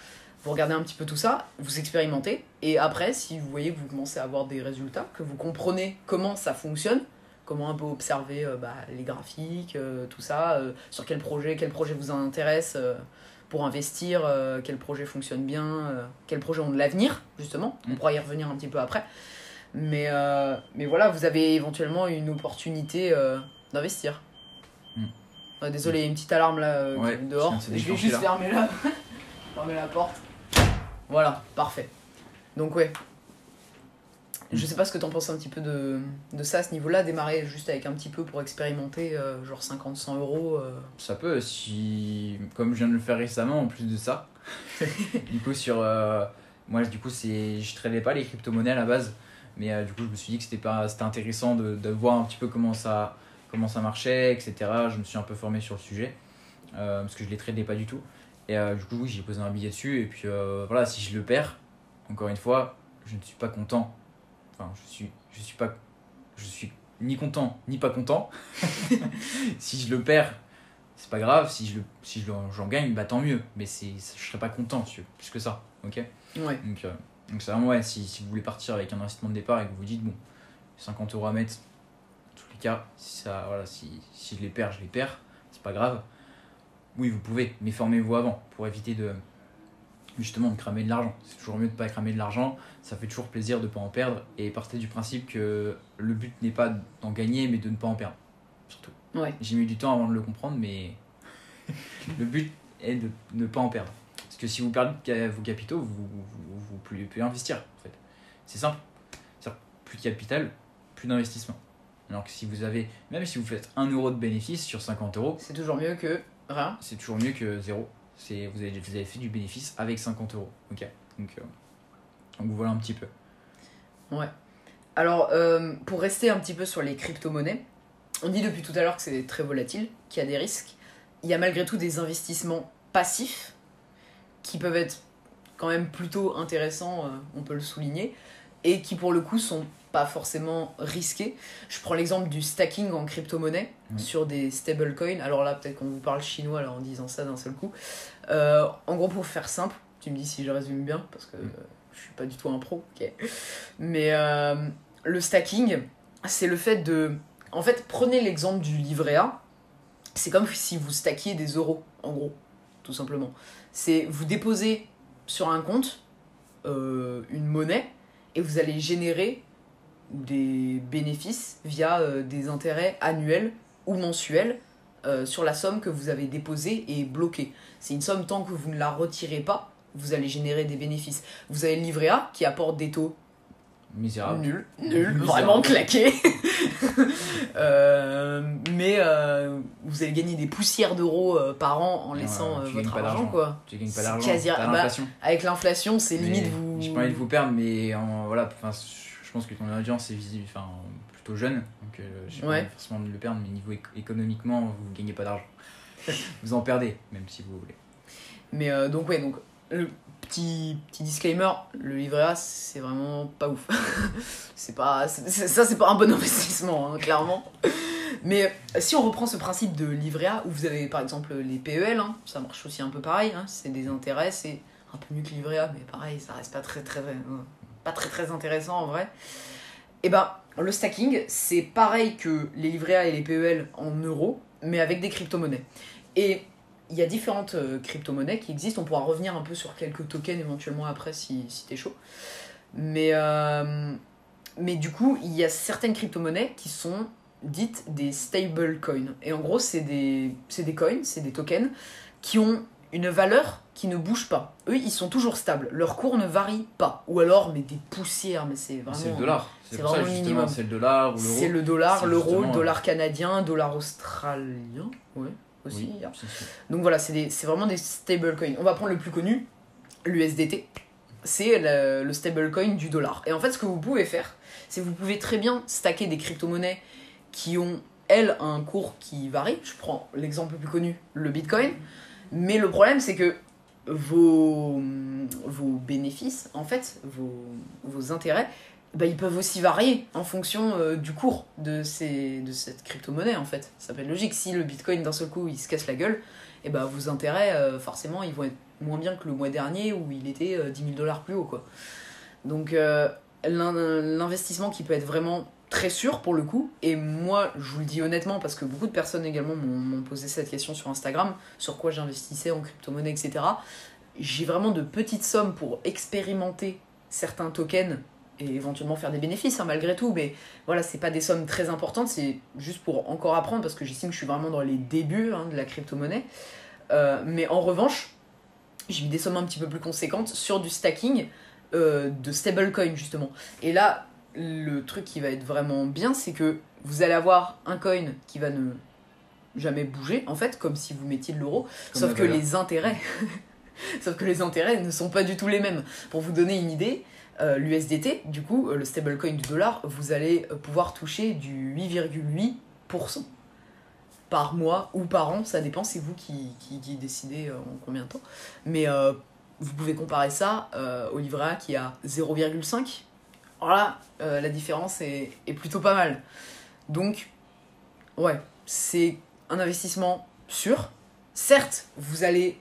Vous regardez un petit peu tout ça, vous expérimentez, et après, si vous voyez que vous commencez à avoir des résultats, que vous comprenez comment ça fonctionne, comment un peu observer les graphiques, tout ça, sur quel projet vous intéresse pour investir, quels projets fonctionnent bien, quels projets ont de l'avenir, justement. On pourra y revenir un petit peu après. Mais voilà, vous avez éventuellement une opportunité d'investir. Désolé, il y a une petite alarme là Ouais, qui est dehors. c'est Je vais juste fermer la porte. Voilà, parfait. Donc ouais. Je sais pas ce que t'en penses un petit peu de ça à ce niveau-là, démarrer juste avec un petit peu pour expérimenter, genre 50-100 euros. Ça peut, si comme je viens de le faire récemment en plus de ça. Du coup moi du coup je tradais pas les crypto-monnaies à la base, mais du coup je me suis dit que c'était intéressant de voir un petit peu comment ça marchait, etc. Je me suis un peu formé sur le sujet parce que je les tradais pas du tout. Et du coup oui, j'ai posé un billet dessus et puis voilà, si je le perds, encore une fois, je ne suis pas content. Enfin, je suis ni content ni pas content. Si je le perds, c'est pas grave. Si j'en gagne, tant mieux. Mais je serais pas content, plus que ça. Ok. Ouais. Donc c'est vraiment, ouais, si vous voulez partir avec un investissement de départ et que vous vous dites, bon, 50 euros à mettre, en tous les cas, si je les perds, je les perds. C'est pas grave. Oui, vous pouvez, mais formez-vous avant pour éviter de cramer de l'argent. C'est toujours mieux de ne pas cramer de l'argent, ça fait toujours plaisir de ne pas en perdre, et partez du principe que le but n'est pas d'en gagner mais de ne pas en perdre, surtout. Ouais. J'ai mis du temps avant de le comprendre, mais le but est de ne pas en perdre. Parce que si vous perdez vos capitaux, vous pouvez plus investir en fait. C'est simple. C'est-à-dire, plus de capital, plus d'investissement. Alors que même si vous faites 1 euro de bénéfice sur 50 euros, c'est toujours mieux que rien. C'est toujours mieux que zéro. Vous avez fait du bénéfice avec 50 euros. Ok. Donc voilà un petit peu. Ouais. Alors, pour rester un petit peu sur les crypto-monnaies, on dit depuis tout à l'heure que c'est très volatile, qu'il y a des risques. Il y a malgré tout des investissements passifs qui peuvent être quand même plutôt intéressants, on peut le souligner, et qui pour le coup sont pas forcément risqués. Je prends l'exemple du stacking en crypto-monnaie sur des stablecoins. Alors là, peut-être qu'on vous parle chinois là, en disant ça d'un seul coup. En gros, pour faire simple, tu me dis si je résume bien, parce que je suis pas du tout un pro. Okay. Mais le stacking, c'est le fait de... En fait, prenez l'exemple du livret A. C'est comme si vous stackiez des euros, en gros, tout simplement. C'est vous déposez sur un compte une monnaie et vous allez générer des bénéfices via des intérêts annuels ou mensuels sur la somme que vous avez déposée et bloquée. C'est une somme, tant que vous ne la retirez pas, vous allez générer des bénéfices. Vous avez le livret A qui apporte des taux misérable. Nul, vraiment claqué. Mais vous allez gagner des poussières d'euros par an en laissant votre argent, quoi. Tu gagnes pas d'argent, quasi... t'as l'inflation. Avec l'inflation, c'est limite vous... J'ai pas envie de vous perdre, mais voilà, je pense que ton audience est visible, enfin, plutôt jeune, donc je sais pas forcément de le perdre, mais niveau économiquement, vous gagnez pas d'argent. Vous en perdez, même si vous voulez. Mais donc le petit disclaimer, le livret A, c'est vraiment pas ouf. c'est pas un bon investissement, hein, clairement. Mais si on reprend ce principe de livret A, où vous avez par exemple les PEL, hein, ça marche aussi un peu pareil, hein, c'est des intérêts, c'est un peu mieux que livret A, mais pareil, ça reste pas très intéressant en vrai. Et le stacking, c'est pareil que les livrets A et les PEL en euros, mais avec des crypto-monnaies. Et il y a différentes crypto-monnaies qui existent, on pourra revenir un peu sur quelques tokens éventuellement après si t'es chaud. Mais du coup, il y a certaines crypto-monnaies qui sont dites des stable coins. Et en gros, c'est des coins, c'est des tokens qui ont une valeur qui ne bouge pas. Eux, ils sont toujours stables. Leur cours ne varie pas. Ou alors, mais des poussières, mais c'est vraiment... C'est le dollar. C'est vraiment le minimum. C'est le dollar ou l'euro. C'est le dollar, l'euro, le dollar ouais. canadien, dollar australien. Ouais, aussi. Oui, donc voilà, c'est vraiment des stablecoins. On va prendre le plus connu, l'USDT. C'est le stablecoin du dollar. Et en fait, ce que vous pouvez faire, c'est que vous pouvez très bien stacker des crypto-monnaies qui ont, elles, un cours qui varie. Je prends l'exemple le plus connu, le Bitcoin. Mais le problème, c'est que vos bénéfices, en fait, vos intérêts, ils peuvent aussi varier en fonction du cours de cette crypto-monnaie, en fait. Ça peut être logique. Si le Bitcoin, d'un seul coup, il se casse la gueule, vos intérêts, forcément, ils vont être moins bien que le mois dernier où il était 10 000 $ plus haut, quoi. Donc, l'investissement qui peut être vraiment très sûr pour le coup, et moi je vous le dis honnêtement parce que beaucoup de personnes également m'ont posé cette question sur Instagram, sur quoi j'investissais en crypto-monnaie, etc. J'ai vraiment de petites sommes pour expérimenter certains tokens et éventuellement faire des bénéfices, hein, malgré tout, mais voilà, c'est pas des sommes très importantes, c'est juste pour encore apprendre parce que j'estime que je suis vraiment dans les débuts, hein, de la crypto-monnaie. Mais en revanche, j'ai mis des sommes un petit peu plus conséquentes sur du stacking de stablecoin justement. Et là, le truc qui va être vraiment bien, c'est que vous allez avoir un coin qui va ne jamais bouger, en fait, comme si vous mettiez de l'euro, sauf que les intérêts ne sont pas du tout les mêmes. Pour vous donner une idée, l'USDT, du coup, le stablecoin du dollar, vous allez pouvoir toucher du 8,8% par mois ou par an, ça dépend, c'est vous qui décidez en combien de temps. Mais vous pouvez comparer ça au livret A qui a 0,5%. Voilà, la différence est plutôt pas mal. Donc, ouais, c'est un investissement sûr. Certes, vous allez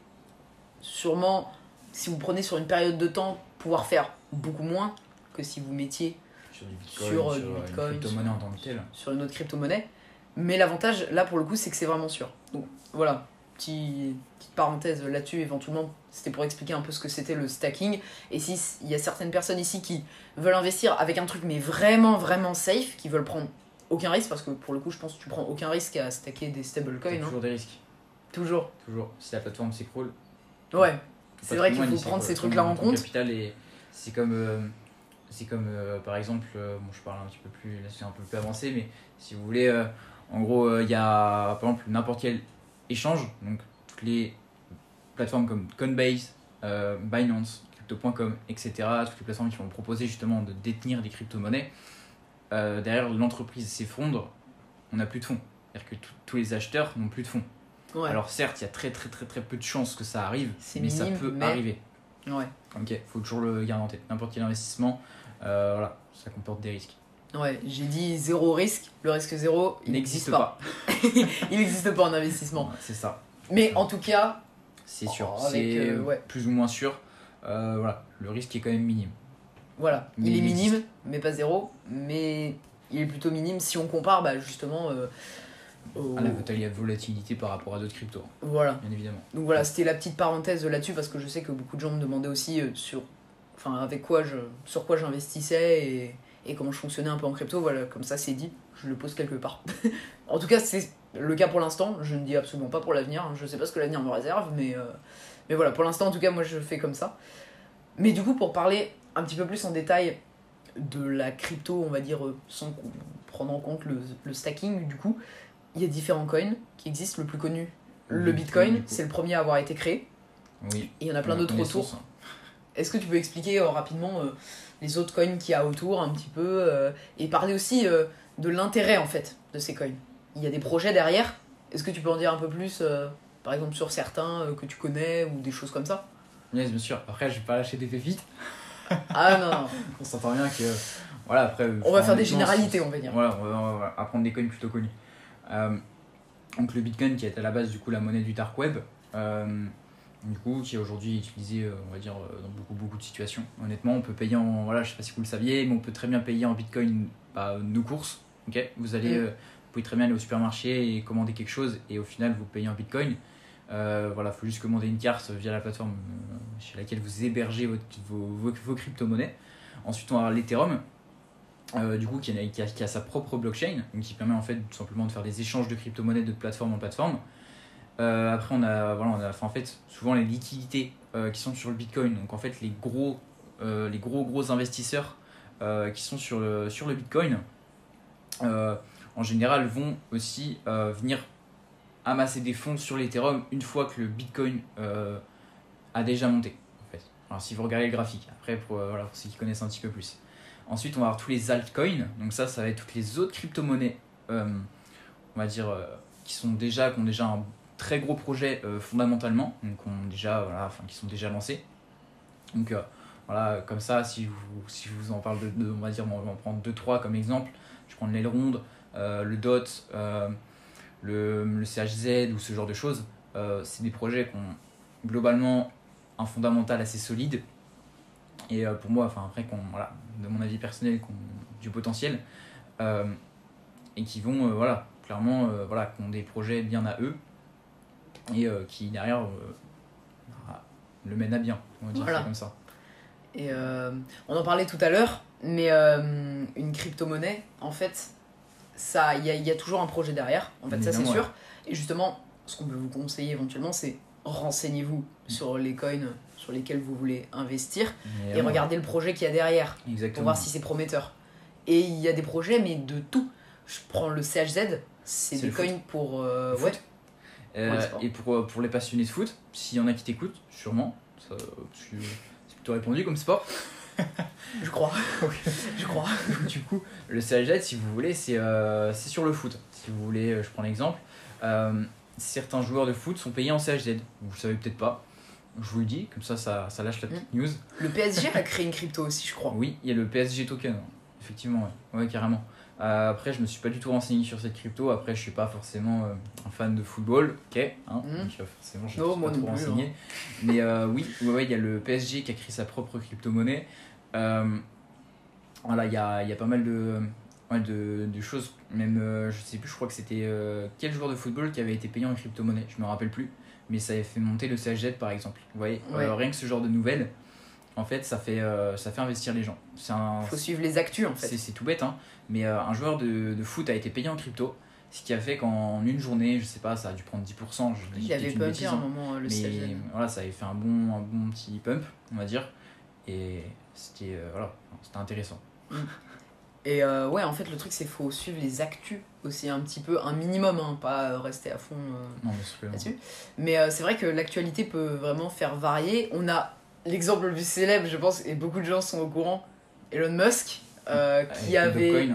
sûrement, si vous prenez sur une période de temps, pouvoir faire beaucoup moins que si vous mettiez sur du Bitcoin, une crypto-monnaie en tant que telle. Sur une autre crypto-monnaie. Mais l'avantage, là, pour le coup, c'est que c'est vraiment sûr. Donc, voilà, petite parenthèse là-dessus, éventuellement, c'était pour expliquer un peu ce que c'était le stacking. Et si il y a certaines personnes ici qui veulent investir avec un truc mais vraiment vraiment safe, qui veulent prendre aucun risque, parce que pour le coup je pense que tu prends aucun risque à stacker des stablecoins. Toujours des risques. Toujours. Si la plateforme s'écroule. Ouais. C'est vrai qu'il faut prendre ces trucs là en compte. Capital et c'est comme par exemple, je parle un petit peu plus, là c'est un peu plus avancé, mais si vous voulez, en gros il y a par exemple n'importe quel échange, donc toutes les plateformes comme Coinbase, Binance, Crypto.com, etc. Toutes les plateformes qui vont proposer justement de détenir des crypto-monnaies. Derrière, l'entreprise s'effondre, on n'a plus de fonds. C'est-à-dire que tous les acheteurs n'ont plus de fonds. Ouais. Alors certes, il y a très peu de chances que ça arrive, mais ça peut arriver. Ouais. Ok, faut toujours le garder en tête. N'importe quel investissement, voilà, ça comporte des risques. Ouais, j'ai dit zéro risque. Le risque zéro, il n'existe pas. Il n'existe pas en investissement. Ouais, c'est ça. Mais en tout cas, c'est sûr, c'est plus ou moins sûr. Voilà, le risque est quand même minime. Voilà, il est minime, mais pas zéro, mais il est plutôt minime si on compare justement à la volatilité par rapport à d'autres cryptos. Voilà. Bien évidemment. Donc voilà, c'était la petite parenthèse là-dessus parce que je sais que beaucoup de gens me demandaient aussi sur quoi j'investissais et comment je fonctionnais un peu en crypto. Voilà, comme ça c'est dit, je le pose quelque part. En tout cas, c'est le cas pour l'instant, je ne dis absolument pas pour l'avenir, je sais pas ce que l'avenir me réserve, mais voilà, pour l'instant en tout cas, moi je fais comme ça. Mais du coup, pour parler un petit peu plus en détail de la crypto, on va dire, sans prendre en compte le stacking, du coup, il y a différents coins qui existent. Le plus connu, le Bitcoin, c'est le premier à avoir été créé. Oui. Et il y en a plein d'autres autour. Est-ce que tu peux expliquer rapidement les autres coins qu'il y a autour un petit peu et parler aussi de l'intérêt en fait de ces coins? Il y a des projets derrière. Est-ce que tu peux en dire un peu plus, par exemple sur certains que tu connais ou des choses comme ça? Yes, bien sûr. Après, je vais pas lâcher des pépites. Ah non. On s'entend bien que voilà, après On va faire des généralités, on va dire. Voilà, on va apprendre des coins plutôt connus. Donc le Bitcoin qui est à la base du coup la monnaie du dark web, du coup qui est aujourd'hui utilisée on va dire dans beaucoup de situations. Honnêtement, on peut payer en voilà, je sais pas si vous le saviez, mais on peut très bien payer en Bitcoin nos courses. OK, vous allez vous pouvez très bien aller au supermarché et commander quelque chose et au final vous payez en Bitcoin. Voilà, faut juste commander une carte via la plateforme chez laquelle vous hébergez vos crypto-monnaies. Ensuite, on va avoir l'Ethereum, du coup, qui a sa propre blockchain, donc qui permet en fait tout simplement de faire des échanges de crypto-monnaies de plateforme en plateforme. Après, on a en fait souvent les liquidités qui sont sur le Bitcoin. Donc en fait, les gros investisseurs qui sont sur le Bitcoin, en général, vont aussi venir amasser des fonds sur l'Ethereum une fois que le Bitcoin a déjà monté. En fait. Alors si vous regardez le graphique, après pour ceux qui connaissent un petit peu plus. Ensuite, on va avoir tous les altcoins. Donc ça va être toutes les autres crypto-monnaies, on va dire, qui ont déjà un très gros projet fondamentalement, donc qui sont déjà lancés. Donc voilà, comme ça, si je vous en parle on va dire, on va en prendre 2-3 comme exemple. Je prends l'Elrond, le DOT, le CHZ ou ce genre de choses. C'est des projets qui ont globalement un fondamental assez solide. Et pour moi, après, de mon avis personnel, qui ont du potentiel et qui vont, clairement, qui ont des projets bien à eux et qui derrière le mènent à bien, on va dire ça comme ça. Et on en parlait tout à l'heure, mais une crypto-monnaie, en fait, il y a toujours un projet derrière, en fait, ça c'est sûr. Et justement, ce qu'on peut vous conseiller éventuellement, c'est renseignez-vous sur les coins sur lesquels vous voulez investir et regardez le projet qu'il y a derrière. Exactement. Pour voir si c'est prometteur. Et il y a des projets, mais de tout. Je prends le CHZ, c'est des coins pour foot. Et pour les passionnés de foot, s'il y en a qui t'écoutent, sûrement, c'est plutôt répandu comme sport. Je crois. Je crois. Du coup, le CHZ, si vous voulez, c'est sur le foot. Si vous voulez, je prends l'exemple. Certains joueurs de foot sont payés en CHZ. Vous le savez peut-être pas. Je vous le dis, comme ça lâche la petite news. Le PSG a créé une crypto aussi, je crois. Oui, il y a le PSG token, effectivement, ouais, carrément. Après, je me suis pas du tout renseigné sur cette crypto. Après, je suis pas forcément un fan de football, ok, donc forcément, je ne suis pas trop renseigné. Mais oui, il y a le PSG qui a créé sa propre crypto-monnaie. Voilà, il y a pas mal de choses. Même, je sais plus, je crois que c'était quel joueur de football qui avait été payé en crypto-monnaie, je me rappelle plus. Mais ça avait fait monter le CHZ par exemple. Vous voyez, rien que ce genre de nouvelles, en fait, ça fait investir les gens. Faut suivre les actus en fait. C'est tout bête, hein. Mais un joueur de foot a été payé en crypto, ce qui a fait qu'en une journée, je sais pas, ça a dû prendre 10%. Il avait pumpé à un moment le CHZ. Mais voilà, ça avait fait un bon petit pump, on va dire. Et c'était intéressant. Et en fait, le truc, c'est qu'il faut suivre les actus aussi un petit peu, un minimum, hein, pas rester à fond là-dessus. Mais c'est vrai que l'actualité peut vraiment faire varier. On a l'exemple le plus célèbre, je pense, et beaucoup de gens sont au courant, Elon Musk, qui avait...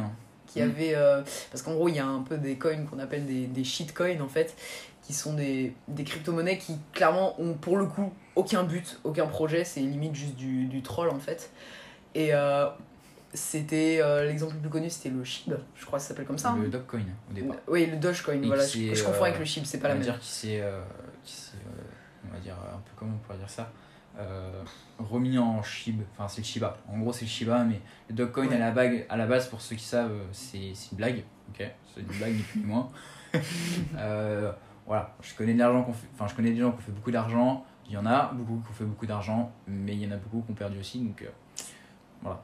parce qu'en gros, il y a un peu des coins qu'on appelle des shitcoins, en fait, qui sont des crypto-monnaies qui, clairement, ont pour le coup aucun but, aucun projet, c'est limite juste du troll, en fait. Et... c'était l'exemple le plus connu, c'était le SHIB, je crois que ça s'appelle comme ça. Le Dogecoin au départ. Oui, le Dogecoin, voilà, je confonds avec le SHIB, c'est pas la même. On va dire un peu comment on pourrait dire ça, remis en SHIB, enfin c'est le Shiba. En gros c'est le Shiba, mais le Dogecoin à la base, pour ceux qui savent, c'est une blague, ok, c'est une blague ni plus ni moins. Voilà, je connais des gens qui ont fait beaucoup d'argent. Il y en a beaucoup qui ont fait beaucoup d'argent, mais il y en a beaucoup qui ont perdu aussi, donc. Voilà.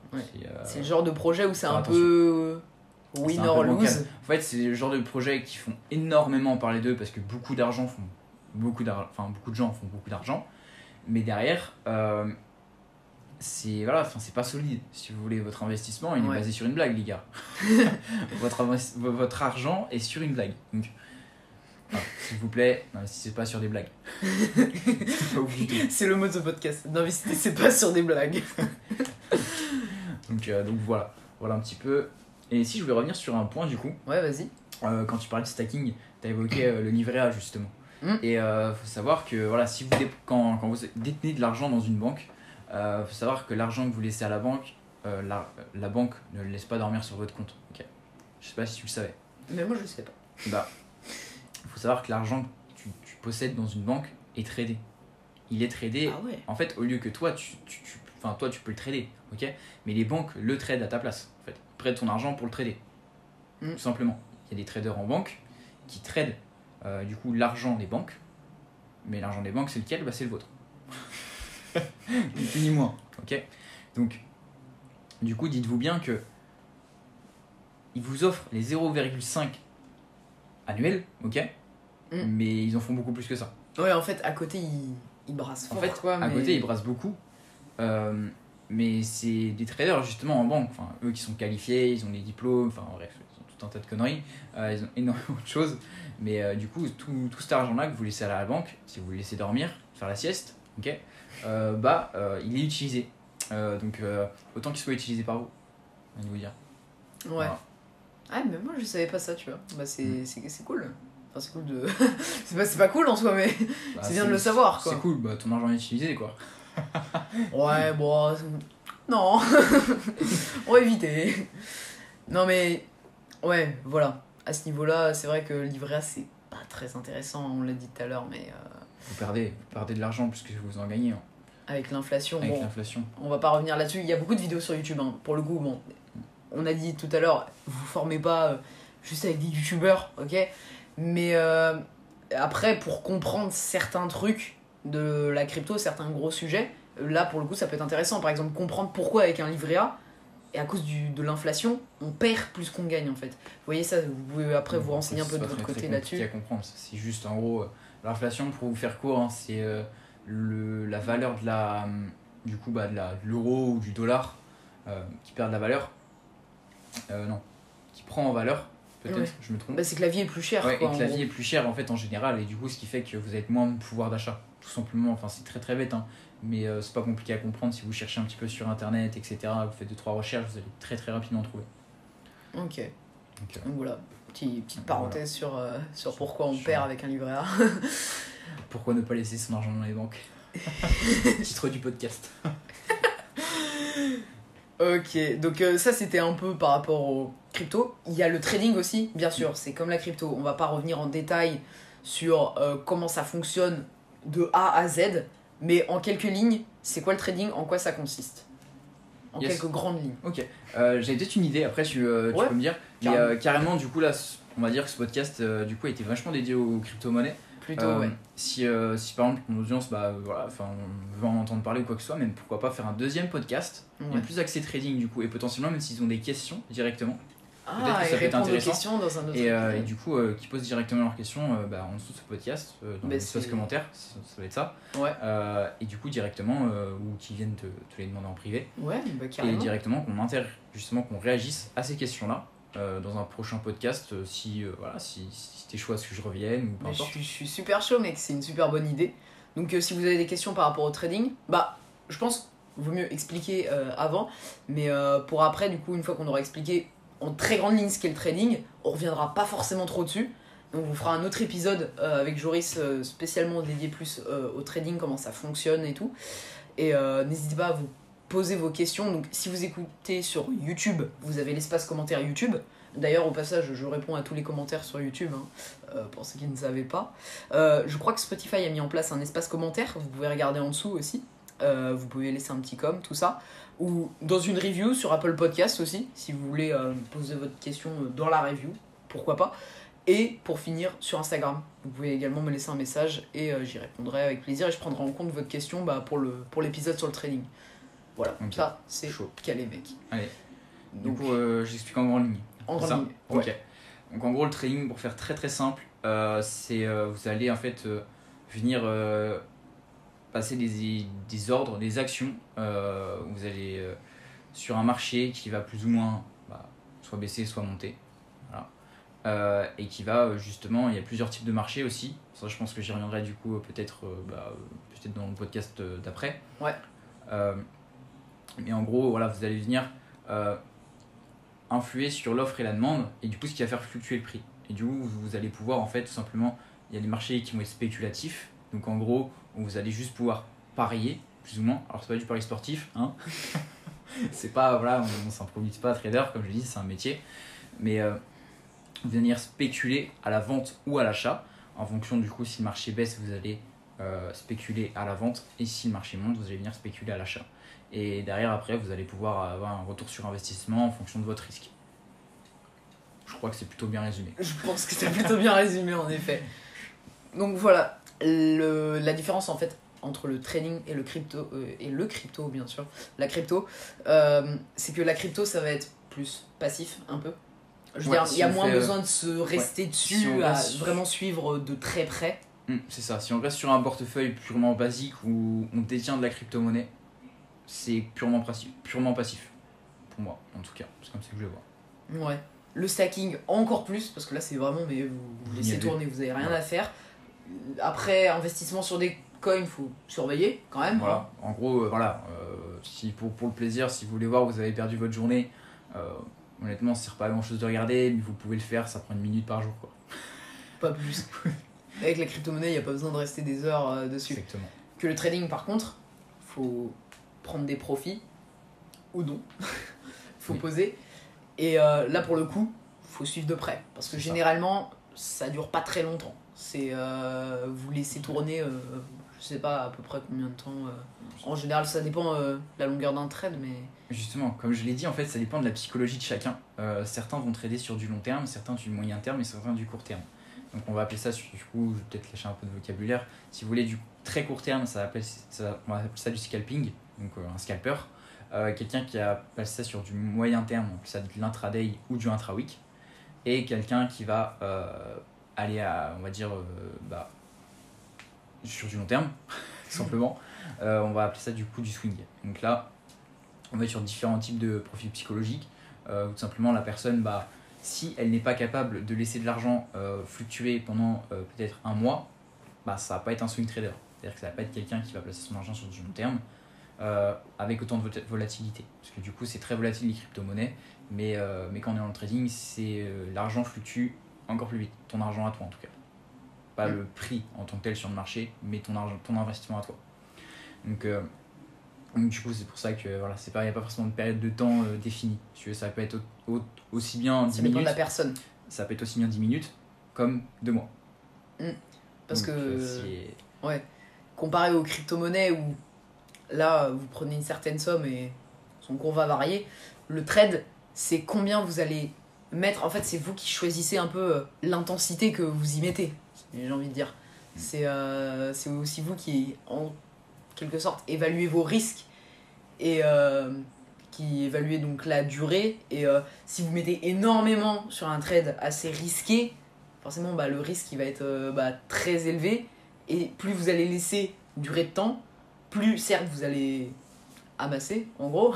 C'est le genre de projet où c'est un peu win or lose. En fait, c'est le genre de projet qui font énormément parler d'eux parce que beaucoup de gens font beaucoup d'argent, mais derrière, c'est pas solide. Si vous voulez, votre investissement, il est basé sur une blague, les gars. Votre argent est sur une blague. Donc, S'il vous plaît, n'investissez pas sur des blagues. C'est pas ouf du tout. C'est le mot de ce podcast. N'investissez pas sur des blagues. Donc voilà un petit peu. Et si je voulais revenir sur un point du coup, Ouais, vas-y. quand tu parlais de stacking, tu as évoqué le livret A justement. Et faut savoir que voilà, si quand vous détenez de l'argent dans une banque, faut savoir que l'argent que vous laissez à la banque, la banque ne le laisse pas dormir sur votre compte. Ok. Je sais pas si tu le savais. Mais moi, je sais pas. Bah, faut savoir que l'argent que tu possèdes dans une banque est tradé. Il est tradé. Ah ouais. En fait, au lieu que toi, tu peux le trader, ok. Mais les banques le tradent à ta place. En fait, ils prêtent ton argent pour le trader. Tout simplement. Il y a des traders en banque qui tradent du coup l'argent des banques. Mais l'argent des banques, c'est lequel ? Bah, c'est le vôtre. Ni plus ni moins, ok. Donc, du coup, dites-vous bien que ils vous offrent les 0,5 annuels, ok. Mais ils en font beaucoup plus que ça. Ouais, en fait, à côté, ils brassent fort. En fait, quoi, à côté, ils brassent beaucoup. Mais c'est des traders justement en banque. Enfin, eux qui sont qualifiés, ils ont des diplômes, enfin bref, ils ont tout un tas de conneries. Ils ont énormément de choses. Mais du coup, tout cet argent-là que vous laissez à la banque, si vous le laissez dormir, faire la sieste, ok, il est utilisé. Donc autant qu'il soit utilisé par vous, on va vous dire. Ouais. Voilà. Ah, mais moi, je savais pas ça, tu vois. Bah, c'est cool. Enfin, c'est cool de. c'est pas cool en soi, mais c'est bien de le savoir, quoi. C'est cool, bah ton argent est utilisé, quoi. Ouais, bon. Non. On va éviter. Non, mais. Ouais, voilà. À ce niveau-là, c'est vrai que le livret A, c'est pas très intéressant, on l'a dit tout à l'heure, mais. Vous perdez de l'argent puisque vous en gagnez. Hein. Avec l'inflation, Avec bon, l'inflation. on va pas revenir là-dessus. Il y a beaucoup de vidéos sur YouTube, hein. Pour le coup, bon. On a dit tout à l'heure, vous vous formez pas juste avec des youtubeurs, ok. Mais après, pour comprendre certains trucs de la crypto, certains gros sujets, là pour le coup ça peut être intéressant. Par exemple, comprendre pourquoi avec un livret A, et à cause de l'inflation, on perd plus qu'on gagne en fait. Vous voyez ça, vous pouvez après vous renseigner un peu de votre côté là-dessus. C'est à comprendre, c'est juste en gros, l'inflation pour vous faire court, hein, c'est la valeur de l'euro ou du dollar qui perd de la valeur. Non, qui prend en valeur. Peut-être, ouais. Je me trompe. Bah, c'est que la vie est plus chère. Ouais, quoi, et que la vie est plus chère en fait en général, et du coup ce qui fait que vous avez moins de pouvoir d'achat, tout simplement. Enfin, c'est très très bête, hein, mais c'est pas compliqué à comprendre si vous cherchez un petit peu sur internet, etc. Vous faites 2-3 recherches, vous allez très très rapidement trouver. Ok. Donc voilà, petite Voilà. parenthèse sur pourquoi on perd avec un livret A. Pourquoi ne pas laisser son argent dans les banques. Titre du podcast. Ok, donc ça c'était un peu par rapport au crypto. Il y a le trading aussi, bien sûr, c'est comme la crypto. On va pas revenir en détail sur comment ça fonctionne de A à Z, mais en quelques lignes, c'est quoi le trading, en quoi ça consiste ? En quelques grandes lignes. Ok, j'avais peut-être une idée, après tu peux me dire. Mais carrément, du coup, là, on va dire que ce podcast du coup, a été vachement dédié aux crypto-monnaies. Plutôt, ouais. Si par exemple ton audience veut en entendre parler ou quoi que ce soit, même pourquoi pas faire un deuxième podcast, Ouais. plus axé trading du coup, et potentiellement même s'ils ont des questions directement, peut-être que Ah, ça et peut être répondre aux intéressant. questions dans un autre Et du coup qui posent directement leurs questions en dessous de ce podcast, dans l'espace commentaire, ça va être ça. Ouais. Et du coup directement, ou qui viennent te les demander en privé. Ouais, bah carrément. Et directement qu'on réagisse à ces questions-là. Dans un prochain podcast, si t'es chaud à ce que je revienne ou peu importe. Je suis super chaud, mec, c'est une super bonne idée. Donc si vous avez des questions par rapport au trading, bah je pense vaut mieux expliquer avant, mais pour après, du coup, une fois qu'on aura expliqué en très grande ligne ce qu'est le trading, on reviendra pas forcément trop dessus. Donc on vous fera un autre épisode avec Joris spécialement dédié plus au trading, comment ça fonctionne et tout. Et n'hésitez pas à vous poser vos questions. Donc si vous écoutez sur YouTube, vous avez l'espace commentaire YouTube. D'ailleurs, au passage, je réponds à tous les commentaires sur YouTube, hein, pour ceux qui ne savaient pas. Je crois que Spotify a mis en place un espace commentaire, vous pouvez regarder en dessous aussi. Vous pouvez laisser un petit com, tout ça. Ou dans une review sur Apple Podcast aussi, si vous voulez poser votre question dans la review, pourquoi pas. Et pour finir, sur Instagram, vous pouvez également me laisser un message et j'y répondrai avec plaisir et je prendrai en compte votre question pour l'épisode sur le trading. Voilà, okay. Ça c'est chaud. Calé, mec. Allez. Donc, du coup, j'explique en grande ligne. En grande ligne. Ouais. Ok. Donc en gros, le trading, pour faire très très simple, c'est vous allez en fait venir passer des ordres, des actions. Vous allez sur un marché qui va plus ou moins soit baisser, soit monter. Voilà. et qui va justement, il y a plusieurs types de marchés aussi. Ça, je pense que j'y reviendrai du coup peut-être dans le podcast d'après. Ouais. Mais en gros, voilà, vous allez venir influer sur l'offre et la demande, et du coup, ce qui va faire fluctuer le prix. Et du coup, vous allez pouvoir, en fait, tout simplement, il y a des marchés qui vont être spéculatifs. Donc, en gros, vous allez juste pouvoir parier, plus ou moins. Alors, c'est pas du pari sportif, hein. C'est pas, voilà, on s'improvise pas trader, comme je dis, c'est un métier. Mais vous allez venir spéculer à la vente ou à l'achat. En fonction, du coup, si le marché baisse, vous allez spéculer à la vente. Et si le marché monte, vous allez venir spéculer à l'achat. Et derrière, après, vous allez pouvoir avoir un retour sur investissement en fonction de votre risque. Je crois que c'est plutôt bien résumé. Je pense que c'est plutôt bien résumé, en effet. Donc voilà, la différence en fait entre le trading et le crypto, bien sûr, la crypto, c'est que la crypto, ça va être plus passif, un peu. Je veux dire, il y a moins besoin de se rester dessus, si à vraiment suivre de très près. C'est ça, si on reste sur un portefeuille purement basique où on détient de la crypto-monnaie, c'est purement passif. Pour moi, en tout cas. C'est comme ça que je le vois. Ouais. Le stacking, encore plus, parce que là, c'est vraiment, mais vous laissez tourner, vous n'avez rien à faire. Après, investissement sur des coins, il faut surveiller quand même. Voilà. En gros, si pour le plaisir, si vous voulez voir, vous avez perdu votre journée, honnêtement, ça sert pas à grand chose de regarder, mais vous pouvez le faire, ça prend 1 minute par jour, quoi. Pas plus. Avec la crypto-monnaie, il n'y a pas besoin de rester des heures dessus. Exactement. Que le trading, par contre, faut prendre des profits ou non. Faut poser. Et là, pour le coup, faut suivre de près. Parce que généralement, ça dure pas très longtemps. C'est vous laissez tourner, je sais pas à peu près combien de temps. En général, ça dépend de la longueur d'un trade, mais. Justement, comme je l'ai dit, en fait, ça dépend de la psychologie de chacun. Certains vont trader sur du long terme, certains du moyen terme et certains du court terme. Donc on va appeler ça, du coup, je vais peut-être lâcher un peu de vocabulaire. Si vous voulez du très court terme, on va appeler ça du scalping, donc un scalper. Quelqu'un qui appelle ça sur du moyen terme, on appelle ça de l'intraday ou du intra-week. Et quelqu'un qui va aller à, on va dire, sur du long terme, tout simplement. On va appeler ça du coup du swing. Donc là, on va être sur différents types de profils psychologiques. Ou tout simplement, la personne, si elle n'est pas capable de laisser de l'argent fluctuer pendant peut-être un mois, ça va pas être un swing trader. C'est-à-dire que ça va pas être quelqu'un qui va placer son argent sur du long terme avec autant de volatilité. Parce que du coup, c'est très volatile les crypto-monnaies, mais quand on est dans le trading, l'argent fluctue encore plus vite. Ton argent à toi en tout cas. Pas le prix en tant que tel sur le marché, mais ton investissement à toi. Donc du coup, c'est pour ça que il n'y a pas forcément de période de temps définie. Ça peut être aussi bien 10 minutes. Ça dépend de la personne. Ça peut être aussi bien 10 minutes comme 2 mois. Parce que, comparé aux crypto-monnaies où là, vous prenez une certaine somme et son cours va varier, le trade, c'est combien vous allez mettre. En fait, c'est vous qui choisissez un peu l'intensité que vous y mettez, j'ai envie de dire. C'est aussi vous qui, en quelque sorte, évaluez vos risques et qui évaluez donc la durée. Et si vous mettez énormément sur un trade assez risqué, forcément, le risque il va être très élevé. Et plus vous allez laisser durer de temps, plus certes vous allez amasser en gros,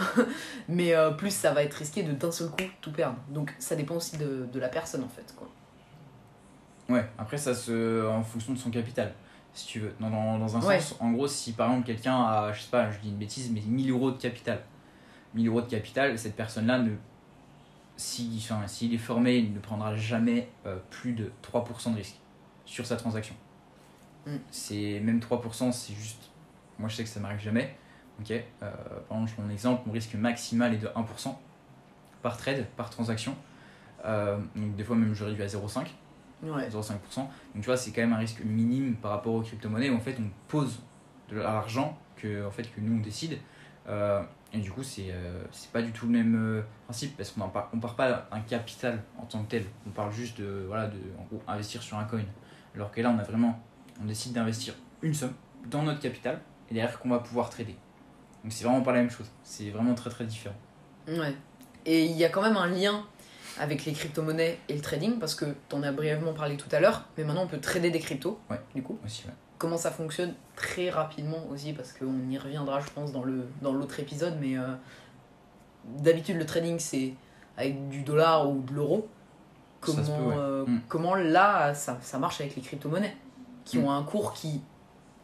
mais plus ça va être risqué de d'un seul coup tout perdre. Donc ça dépend aussi de la personne en fait, quoi. Ouais, après en fonction de son capital, si tu veux. Dans un sens, en gros, si par exemple quelqu'un a, je sais pas, je dis une bêtise, mais 1 000 € de capital. 1 000 € de capital, cette personne-là, s'il est formé, il ne prendra jamais plus de 3% de risque sur sa transaction. C'est même 3%, c'est juste. Moi je sais que ça m'arrive jamais. Par exemple, je prends mon exemple, mon risque maximal est de 1% par trade, par transaction. Donc des fois même je réduis à 0,5%. 0,5%. Donc tu vois, c'est quand même un risque minime par rapport aux crypto-monnaies où en fait on pose de l'argent que nous on décide. Et du coup, c'est pas du tout le même principe parce qu'on part pas d'un capital en tant que tel. On parle juste de en gros, investir sur un coin. Alors que là, on décide d'investir une somme dans notre capital et derrière qu'on va pouvoir trader. Donc c'est vraiment pas la même chose. C'est vraiment très très différent. Ouais. Et il y a quand même un lien avec les crypto-monnaies et le trading parce que t'en as brièvement parlé tout à l'heure, mais maintenant on peut trader des cryptos. Ouais. Du coup. Aussi, ouais. Comment ça fonctionne très rapidement aussi parce qu'on y reviendra je pense dans l'autre épisode, mais d'habitude le trading c'est avec du dollar ou de l'euro comment, se peut, ouais. comment là ça marche avec les crypto-monnaies qui ont un cours qui,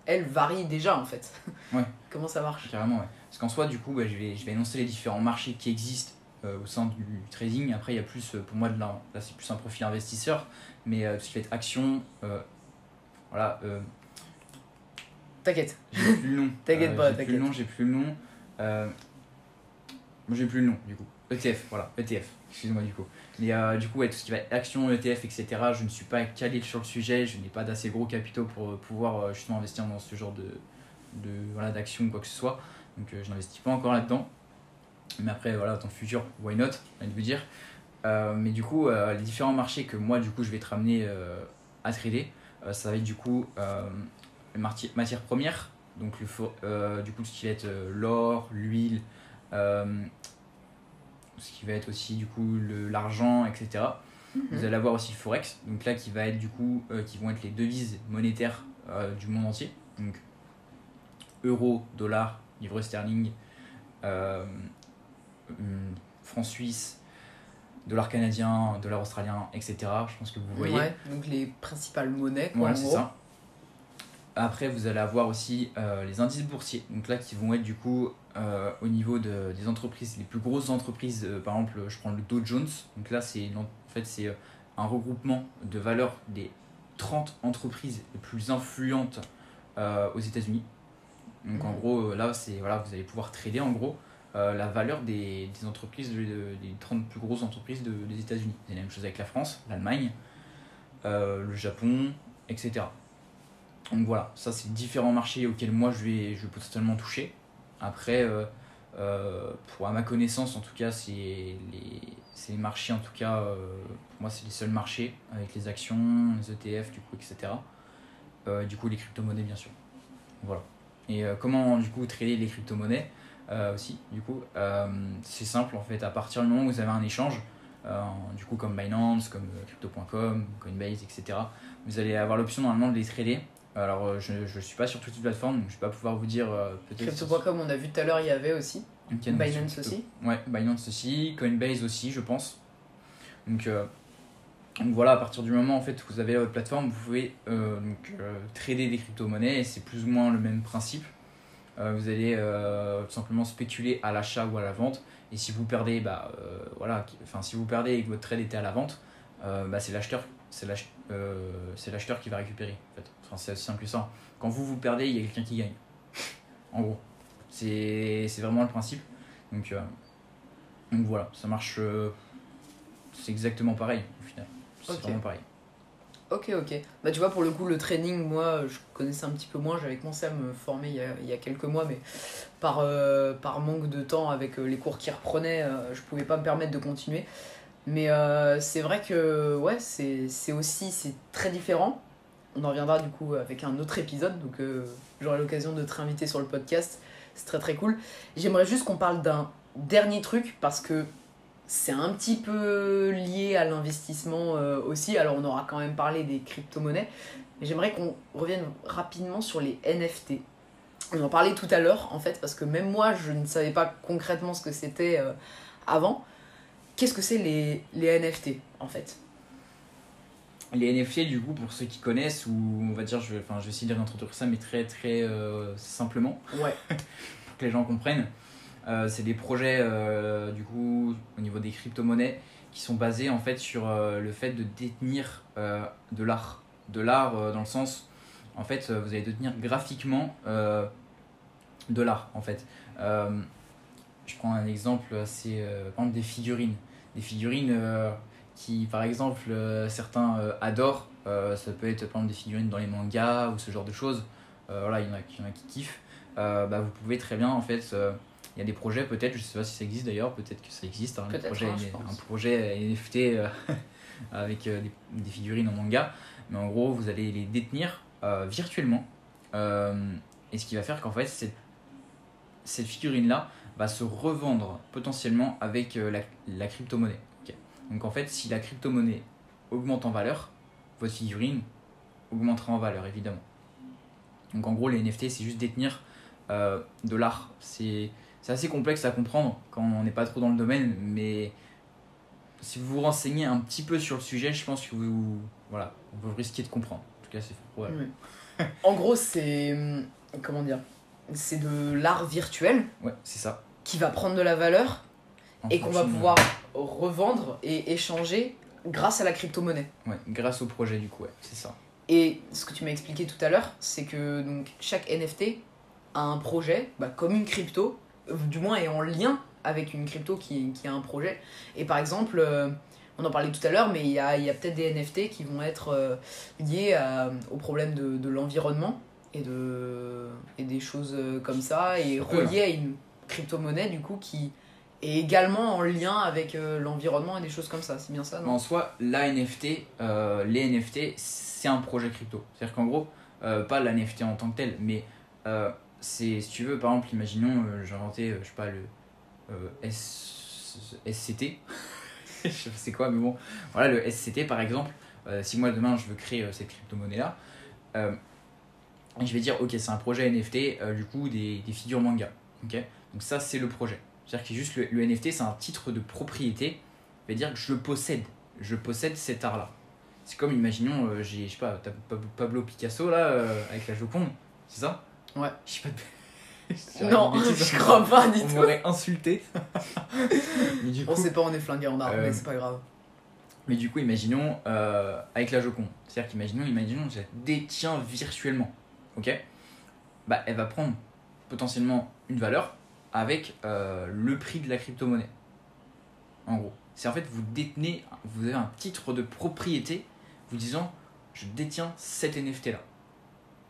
elles, varient déjà en fait. Ouais. Comment ça marche? Carrément, ouais. Parce qu'en soi, du coup, je vais énoncer les différents marchés qui existent au sein du trading. Après, il y a plus, pour moi, là c'est plus un profil investisseur, mais tout ce qui va être action, voilà. T'inquiète. J'ai plus le nom. T'inquiète pas, J'ai plus le nom, j'ai plus le nom. J'ai plus le nom, du coup. ETF, voilà, ETF. Excuse-moi, du coup. Mais du coup, ouais, tout ce qui va être action, ETF, etc., je ne suis pas calé sur le sujet, je n'ai pas d'assez gros capitaux pour pouvoir justement investir dans ce genre voilà, d'action ou quoi que ce soit. Donc je n'investis pas encore là-dedans. Mais après, voilà, dans le futur, why not, j'ai envie de vous dire. Mais du coup, les différents marchés que moi, du coup, je vais être amené à trader, ça va être du coup matières premières. Donc du coup, ce qui va être l'or, l'huile, ce qui va être aussi du coup l'argent, etc. Vous allez avoir aussi le forex, donc là qui va être du coup qui vont être les devises monétaires du monde entier, donc euro, dollar, livre sterling, franc suisse, dollar canadien, dollar australien, etc. Je pense que vous voyez. Ouais, donc les principales monnaies, quoi, Ouais, en c'est gros. ça. Après, vous allez avoir aussi les indices boursiers, donc là qui vont être du coup au niveau des entreprises, les plus grosses entreprises. Par exemple, je prends le Dow Jones, donc là c'est un regroupement de valeurs des 30 entreprises les plus influentes aux États-Unis. Donc en gros, là voilà, vous allez pouvoir trader en gros la valeur des entreprises, des 30 plus grosses entreprises des États-Unis. C'est la même chose avec la France, l'Allemagne, le Japon, etc. Donc voilà, ça c'est différents marchés auxquels moi je vais potentiellement toucher. Après, à ma connaissance en tout cas, c'est les marchés en tout cas, pour moi c'est les seuls marchés avec les actions, les ETF du coup, etc. Du coup les crypto-monnaies bien sûr. Voilà. Et comment du coup trader les crypto-monnaies aussi du coup, c'est simple en fait, à partir du moment où vous avez un échange, du coup comme Binance, comme crypto.com, Coinbase, etc. Vous allez avoir l'option normalement de les trader. Alors je ne suis pas sur toutes les plateformes, donc je ne vais pas pouvoir vous dire peut-être. Crypto.com, on a vu tout à l'heure, il y avait aussi. Okay, Binance aussi. Ouais, Binance aussi, Coinbase aussi, je pense. Donc voilà, à partir du moment en fait où vous avez votre plateforme, vous pouvez trader des crypto-monnaies et c'est plus ou moins le même principe. Vous allez tout simplement spéculer à l'achat ou à la vente, et si vous perdez, voilà, si vous perdez et que votre trade était à la vente, c'est l'acheteur qui va récupérer en fait. Enfin, c'est aussi simple que ça. Quand vous perdez, il y a quelqu'un qui gagne. En gros, c'est vraiment le principe. Donc voilà, ça marche. C'est exactement pareil au final. C'est vraiment pareil. Ok. Bah tu vois, pour le coup, le training, moi, je connaissais un petit peu moins. J'avais commencé à me former il y a quelques mois, mais par manque de temps, avec les cours qui reprenaient, je pouvais pas me permettre de continuer. Mais c'est vrai que ouais, c'est très différent. On en reviendra du coup avec un autre épisode, donc j'aurai l'occasion de te réinviter sur le podcast. C'est très très cool. J'aimerais juste qu'on parle d'un dernier truc parce que c'est un petit peu lié à l'investissement aussi. Alors on aura quand même parlé des crypto-monnaies, mais j'aimerais qu'on revienne rapidement sur les NFT. On en parlait tout à l'heure en fait, parce que même moi je ne savais pas concrètement ce que c'était avant. Qu'est-ce que c'est les NFT en fait? Les NFT, du coup, pour ceux qui connaissent, ou on va dire, je vais essayer de réintroduire ça, mais très très simplement, Ouais. pour que les gens comprennent. C'est des projets, du coup, au niveau des crypto-monnaies, qui sont basés en fait sur le fait de détenir de l'art. De l'art dans le sens, en fait, vous allez détenir graphiquement de l'art, en fait. Je prends un exemple, c'est par exemple des figurines. Des figurines qui, par exemple, certains adorent. Ça peut être par exemple des figurines dans les mangas ou ce genre de choses. Voilà, il y en a qui kiffent. Vous pouvez très bien, en fait, il y a des projets peut-être, je sais pas si ça existe d'ailleurs, peut-être que ça existe, hein, un projet NFT avec des figurines en manga, mais en gros vous allez les détenir virtuellement, et ce qui va faire qu'en fait cette figurine là va se revendre potentiellement avec la crypto-monnaie. Okay. Donc en fait, si la crypto-monnaie augmente en valeur, votre figurine augmentera en valeur évidemment. Donc en gros, les NFT, c'est juste détenir de l'art. C'est assez complexe à comprendre quand on n'est pas trop dans le domaine, mais si vous vous renseignez un petit peu sur le sujet, je pense que vous risquez de comprendre. En tout cas, c'est probable. En gros, c'est... Comment dire? C'est de l'art virtuel. Ouais, c'est ça. Qui va prendre de la valeur et qu'on va fonction de- pouvoir revendre et échanger grâce à la crypto-monnaie. Ouais, grâce au projet, du coup, ouais, c'est ça. Et ce que tu m'as expliqué tout à l'heure, c'est que donc, chaque NFT a un projet, comme une crypto, du moins est en lien avec une crypto qui a un projet. Et par exemple, on en parlait tout à l'heure, mais il y a peut-être des NFT qui vont être liés au problème de l'environnement et des choses comme ça, et reliés à une crypto-monnaie du coup qui est également en lien avec l'environnement et des choses comme ça. C'est bien ça, non? En soi, les NFT, c'est un projet crypto. C'est-à-dire qu'en gros, pas la NFT en tant que tel, mais c'est, si tu veux, par exemple, imaginons, j'ai inventé, je sais pas, le SCT. Je sais pas c'est quoi, mais bon. Voilà, le SCT, par exemple, si moi demain je veux créer cette crypto-monnaie-là, je vais dire, ok, c'est un projet NFT, du coup, des figures manga. Okay, donc ça, c'est le projet. C'est-à-dire que juste le NFT, c'est un titre de propriété. Ça veut dire que je possède cet art-là. C'est comme, imaginons, j'ai, je sais pas, t'as Pablo Picasso, là, avec la Joconde, c'est ça? Ouais. Je sais pas Non, je crois pas du On tout. m'aurait insulté. Mais du On coup, sait pas, on est flingué en art, mais c'est pas grave. Mais du coup, imaginons avec la Joconde. C'est-à-dire imaginons, je la détiens virtuellement. Ok? Elle va prendre potentiellement une valeur avec le prix de la crypto-monnaie. En gros. C'est en fait, vous avez un titre de propriété vous disant, je détiens cet NFT là.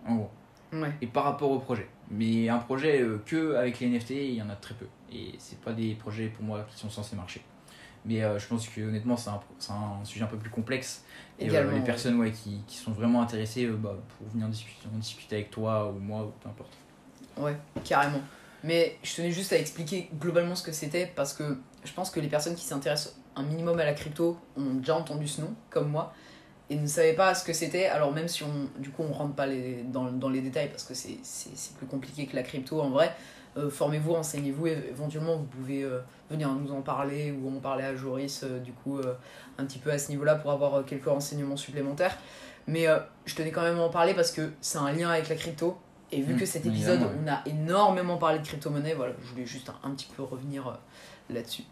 En gros. Ouais. Et par rapport au projet. Mais un projet que avec les NFT, il y en a très peu. Et c'est pas des projets pour moi qui sont censés marcher. Mais je pense que honnêtement, c'est un sujet un peu plus complexe. Et les personnes qui sont vraiment intéressées pour venir discuter avec toi ou moi, ou peu importe. Ouais, carrément. Mais je tenais juste à expliquer globalement ce que c'était, parce que je pense que les personnes qui s'intéressent un minimum à la crypto ont déjà entendu ce nom, comme moi, et ne savaient pas ce que c'était. Alors même si on rentre pas dans les détails, parce que c'est plus compliqué que la crypto en vrai, formez-vous, renseignez-vous, et éventuellement vous pouvez venir nous en parler ou en parler à Joris un petit peu à ce niveau-là pour avoir quelques renseignements supplémentaires. Mais je tenais quand même à en parler parce que c'est un lien avec la crypto. Et vu que cet épisode, on a énormément parlé de crypto-monnaie, voilà, je voulais juste un petit peu revenir là-dessus.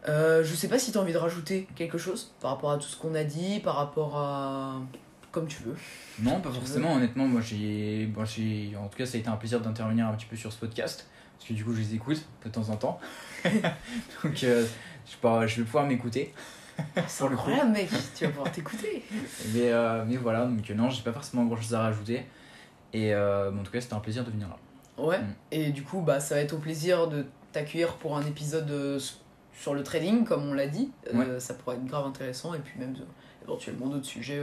Je sais pas si tu as envie de rajouter quelque chose par rapport à tout ce qu'on a dit, par rapport à... Comme tu veux. Non, pas forcément, honnêtement, moi en tout cas, ça a été un plaisir d'intervenir un petit peu sur ce podcast, parce que du coup, je les écoute de temps en temps. Donc, je vais pouvoir m'écouter. C'est incroyable, mec, tu vas pouvoir t'écouter. Mais voilà, donc non, j'ai pas forcément grand chose à rajouter. Et en tout cas, c'était un plaisir de venir là. Ouais, et du coup, ça va être au plaisir de t'accueillir pour un épisode sur le trading, comme on l'a dit. Ça pourrait être grave intéressant, et puis même éventuellement d'autres sujets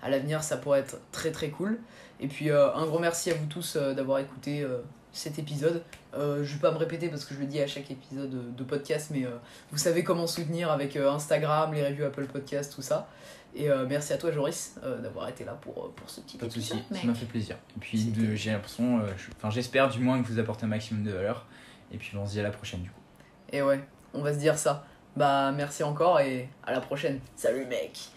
à l'avenir, ça pourrait être très très cool. Et puis un gros merci à vous tous d'avoir écouté cet épisode. Je vais pas me répéter parce que je le dis à chaque épisode de podcast, mais vous savez comment soutenir avec Instagram, les reviews Apple Podcast, tout ça. Et merci à toi Joris d'avoir été là pour ce petit épisode. Pas de soucis, ça m'a fait plaisir. Et puis j'ai l'impression, j'espère du moins que vous apportez un maximum de valeur. Et puis on se dit à la prochaine du coup. Et ouais, on va se dire ça. Merci encore et à la prochaine. Salut mec.